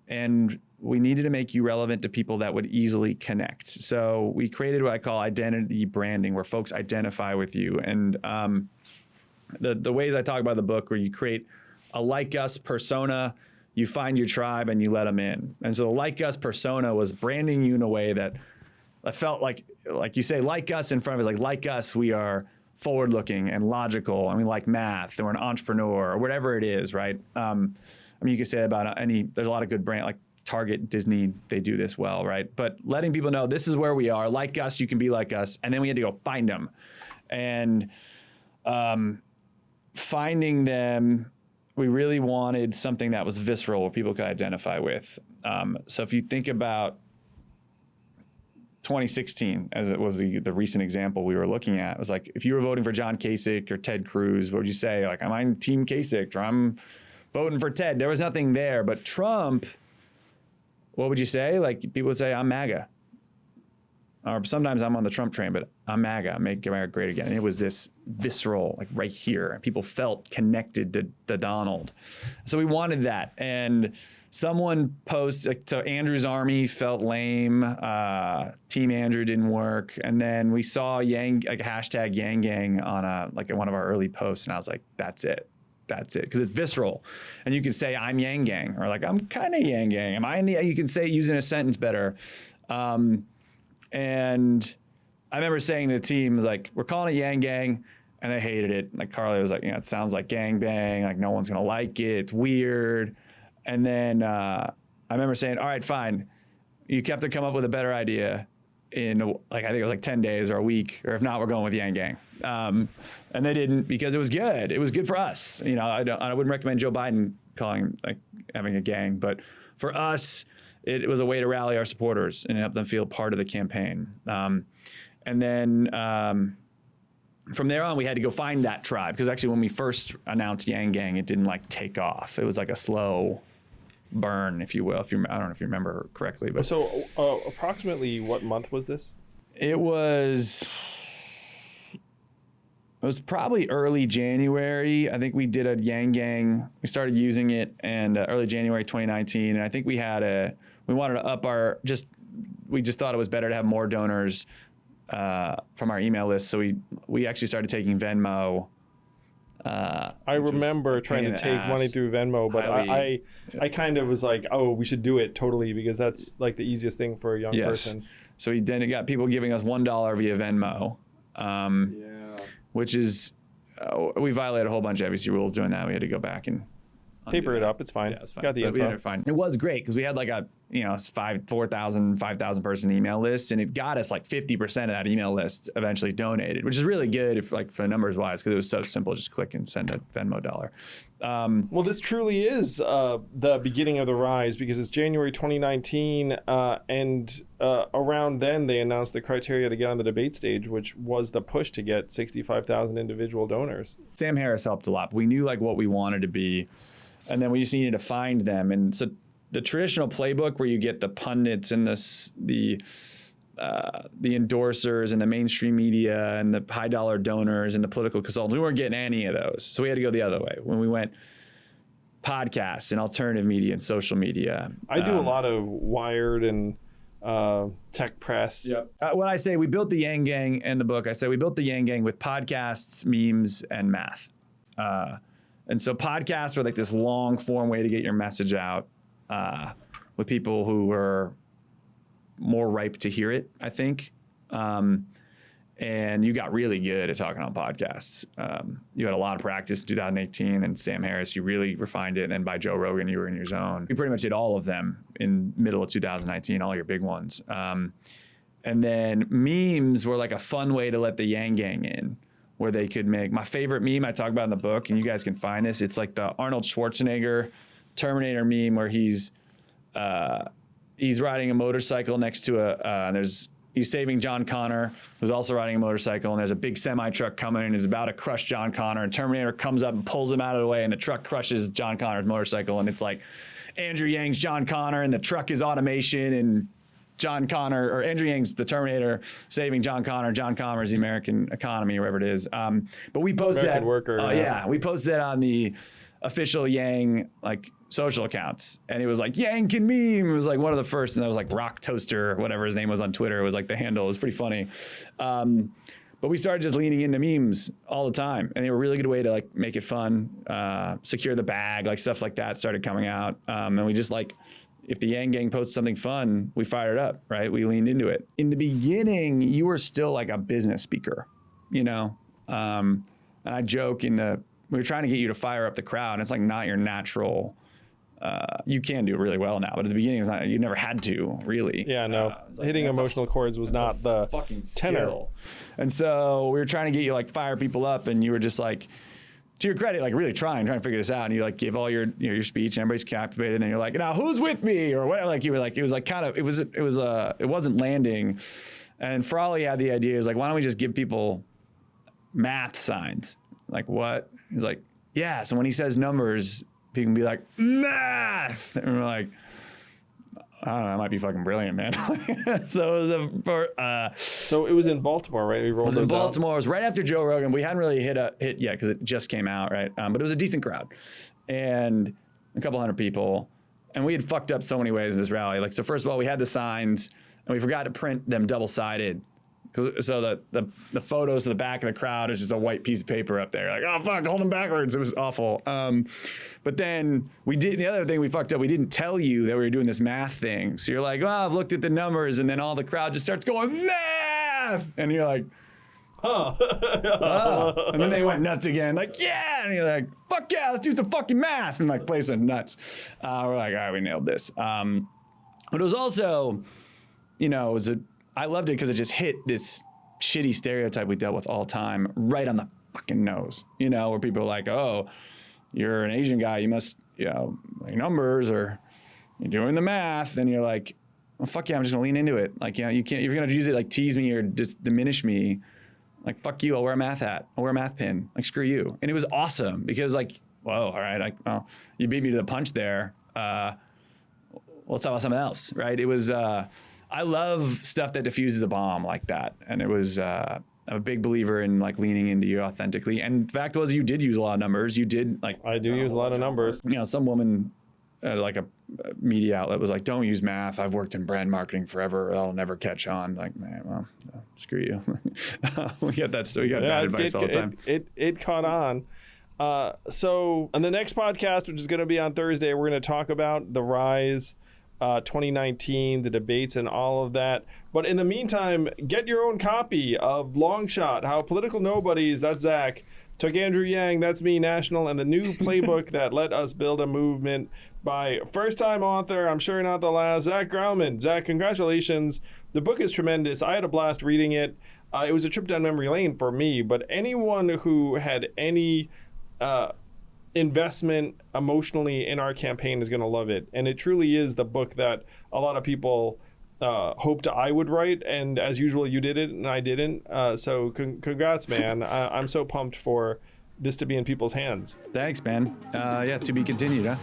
And we needed to make you relevant to people that would easily connect. So we created what I call identity branding, where folks identify with you. And the ways I talk about the book, where you create a like us persona, you find your tribe and you let them in. And so the like us persona was branding you in a way that I felt like you say like us in front of us, like us, we are forward looking and logical, and we like math, and we're an entrepreneur or whatever it is, right? I mean, you could say that about there's a lot of good brand, like Target, Disney, they do this well, right? But letting people know this is where we are, like us, you can be like us. And then we had to go find them. And finding them, we really wanted something that was visceral, where people could identify with. So if you think about 2016, as it was the recent example we were looking at, it was like, if you were voting for John Kasich or Ted Cruz, what would you say? Like, I'm on Team Kasich, or I'm voting for Ted. There was nothing there. But Trump, what would you say? Like, people would say, I'm MAGA. Or sometimes I'm on the Trump train, but I'm MAGA, make America great again. And it was this visceral, like right here. And people felt connected to Donald. So we wanted that. And someone posted, so Andrew's army felt lame. Team Andrew didn't work. And then we saw hashtag YangGang on one of our early posts. And I was like, that's it. That's it, because it's visceral. And you can say, I'm YangGang, or like, I'm kind of YangGang. Am I in the, you can say it using a sentence better. And I remember saying to the team, was like, we're calling it YangGang, and they hated it. Like Carly was like, it sounds like gangbang, like no one's gonna like it, it's weird. And then I remember saying, all right, fine. you have to come up with a better idea in like, I think it was like 10 days or a week, or if not, we're going with YangGang. And they didn't, because it was good. It was good for us. You know, I wouldn't recommend Joe Biden having a gang, but for us, it was a way to rally our supporters and help them feel part of the campaign. And then from there on, we had to go find that tribe, because actually when we first announced YangGang, it didn't like take off. It was like a slow burn, if you will. I don't know if you remember correctly, but so approximately what month was this? It was probably early January. I think we did a YangGang. We started using it in early January 2019, and I think we wanted to up we just thought it was better to have more donors from our email list. So we actually started taking Venmo. I remember trying to take money through Venmo, but I kind of was like, oh, we should do it totally, because that's like the easiest thing for a young person. So then it got people giving us $1 via Venmo, which is, we violated a whole bunch of FEC rules doing that. We had to go back and paper it up. It's fine. Yeah, it's fine. Got the info. It was great, because we had like a 4,000 person email list, and it got us like 50% of that email list eventually donated, which is really good if like for numbers wise, because it was so simple, just click and send a Venmo dollar. Well, this truly is the beginning of the rise, because it's January 2019, and around then they announced the criteria to get on the debate stage, which was the push to get 65,000 individual donors. Sam Harris helped a lot. We knew like what we wanted to be, and then we just needed to find them. And so the traditional playbook where you get the pundits and the endorsers and the mainstream media and the high dollar donors and the political consultants, we weren't getting any of those. So we had to go the other way. When we went podcasts and alternative media and social media. I do a lot of Wired and tech press. Yep. When I say we built the YangGang in the book, I say we built the YangGang with podcasts, memes, and math. And so podcasts were like this long form way to get your message out with people who were more ripe to hear it, I think. And you got really good at talking on podcasts. You had a lot of practice in 2018, and Sam Harris, you really refined it. And then by Joe Rogan, you were in your zone. We pretty much did all of them in middle of 2019, all your big ones. And then memes were like a fun way to let the YangGang in, where they could make my favorite meme I talk about in the book, and you guys can find this. It's like the Arnold Schwarzenegger Terminator meme where he's riding a motorcycle next to he's saving John Connor, who's also riding a motorcycle, and there's a big semi truck coming and is about to crush John Connor, and Terminator comes up and pulls him out of the way, and the truck crushes John Connor's motorcycle, and it's like Andrew Yang's John Connor, and the truck is automation, and Andrew Yang's the Terminator saving John Connor. John Connor's the American economy, or whatever it is. But we posted American worker. We posted that on the official Yang like social accounts, and it was like Yang can meme. It was like one of the first, and that was like Rock Toaster, whatever his name was on Twitter. It was like the handle. It was pretty funny. But we started just leaning into memes all the time, and they were a really good way to like make it fun, secure the bag, like stuff like that started coming out, and we just like, if the YangGang posted something fun, we fired it up, right? We leaned into it. In the beginning, you were still like a business speaker, you know? And I joke we were trying to get you to fire up the crowd, and it's like not your natural, you can do it really well now, but at the beginning, you never had to, really. Yeah, no. Hitting emotional chords was not the fucking tenor. Skill. And so we were trying to get you like fire people up, and you were just like, to your credit, like really trying to figure this out, and you like give all your your speech, and everybody's captivated, and then you're like, now who's with me, or whatever. Like you were like, it was like kind of, it wasn't landing, and Frawley had the idea, is like, why don't we just give people math signs? Like what? He's like, yeah. So when he says numbers, people can be like math, and we're like, I don't know, that might be fucking brilliant, man. So it was so it was in Baltimore, right? It was in Baltimore. It was right after Joe Rogan. We hadn't really hit yet because it just came out, right? But it was a decent crowd, and a couple hundred people. And we had fucked up so many ways in this rally. Like, so first of all, we had the signs, and we forgot to print them double-sided. So the photos of the back of the crowd is just a white piece of paper up there. Like, oh fuck, hold them backwards. It was awful. But then the other thing we fucked up, we didn't tell you that we were doing this math thing. So you're like, oh, I've looked at the numbers, and then all the crowd just starts going, math! And you're like, oh. And then they went nuts again, like, yeah! And you're like, fuck yeah, let's do some fucking math! And like, play some nuts. We're like, all right, we nailed this. But it was also, I loved it because it just hit this shitty stereotype we dealt with all the time right on the fucking nose, where people are like, oh, you're an Asian guy, you must, like numbers, or you're doing the math, and you're like, well, fuck yeah, I'm just gonna lean into it. Like, you can't, if you're gonna use it like tease me or just diminish me, like, fuck you, I'll wear a math hat, I'll wear a math pin, like, screw you. And it was awesome because, like, whoa, all right, well, you beat me to the punch there. Let's talk about something else, right? It was, I love stuff that diffuses a bomb like that. And it was, I'm a big believer in like leaning into you authentically. And the fact was, you did use a lot of numbers. You did like, I do use a lot of numbers. Some woman like a media outlet was like, don't use math. I've worked in brand marketing forever. I'll never catch on. Like, man, well, screw you. we got bad advice all the time. It caught on. So on the next podcast, which is going to be on Thursday, we're going to talk about the rise, 2019, the debates and all of that. But in the meantime, get your own copy of Longshot, How Political Nobodies, that's Zach, took Andrew Yang, that's me, National, and the new playbook that let us build a movement by first-time author, I'm sure not the last, Zach Graumann. Zach, congratulations. The book is tremendous. I had a blast reading it. It was a trip down memory lane for me, but anyone who had any investment emotionally in our campaign is going to love it. And it truly is the book that a lot of people hoped I would write. And as usual, you did it and I didn't. So congrats, man. I'm so pumped for this to be in people's hands. Thanks, man. Yeah, to be continued, huh?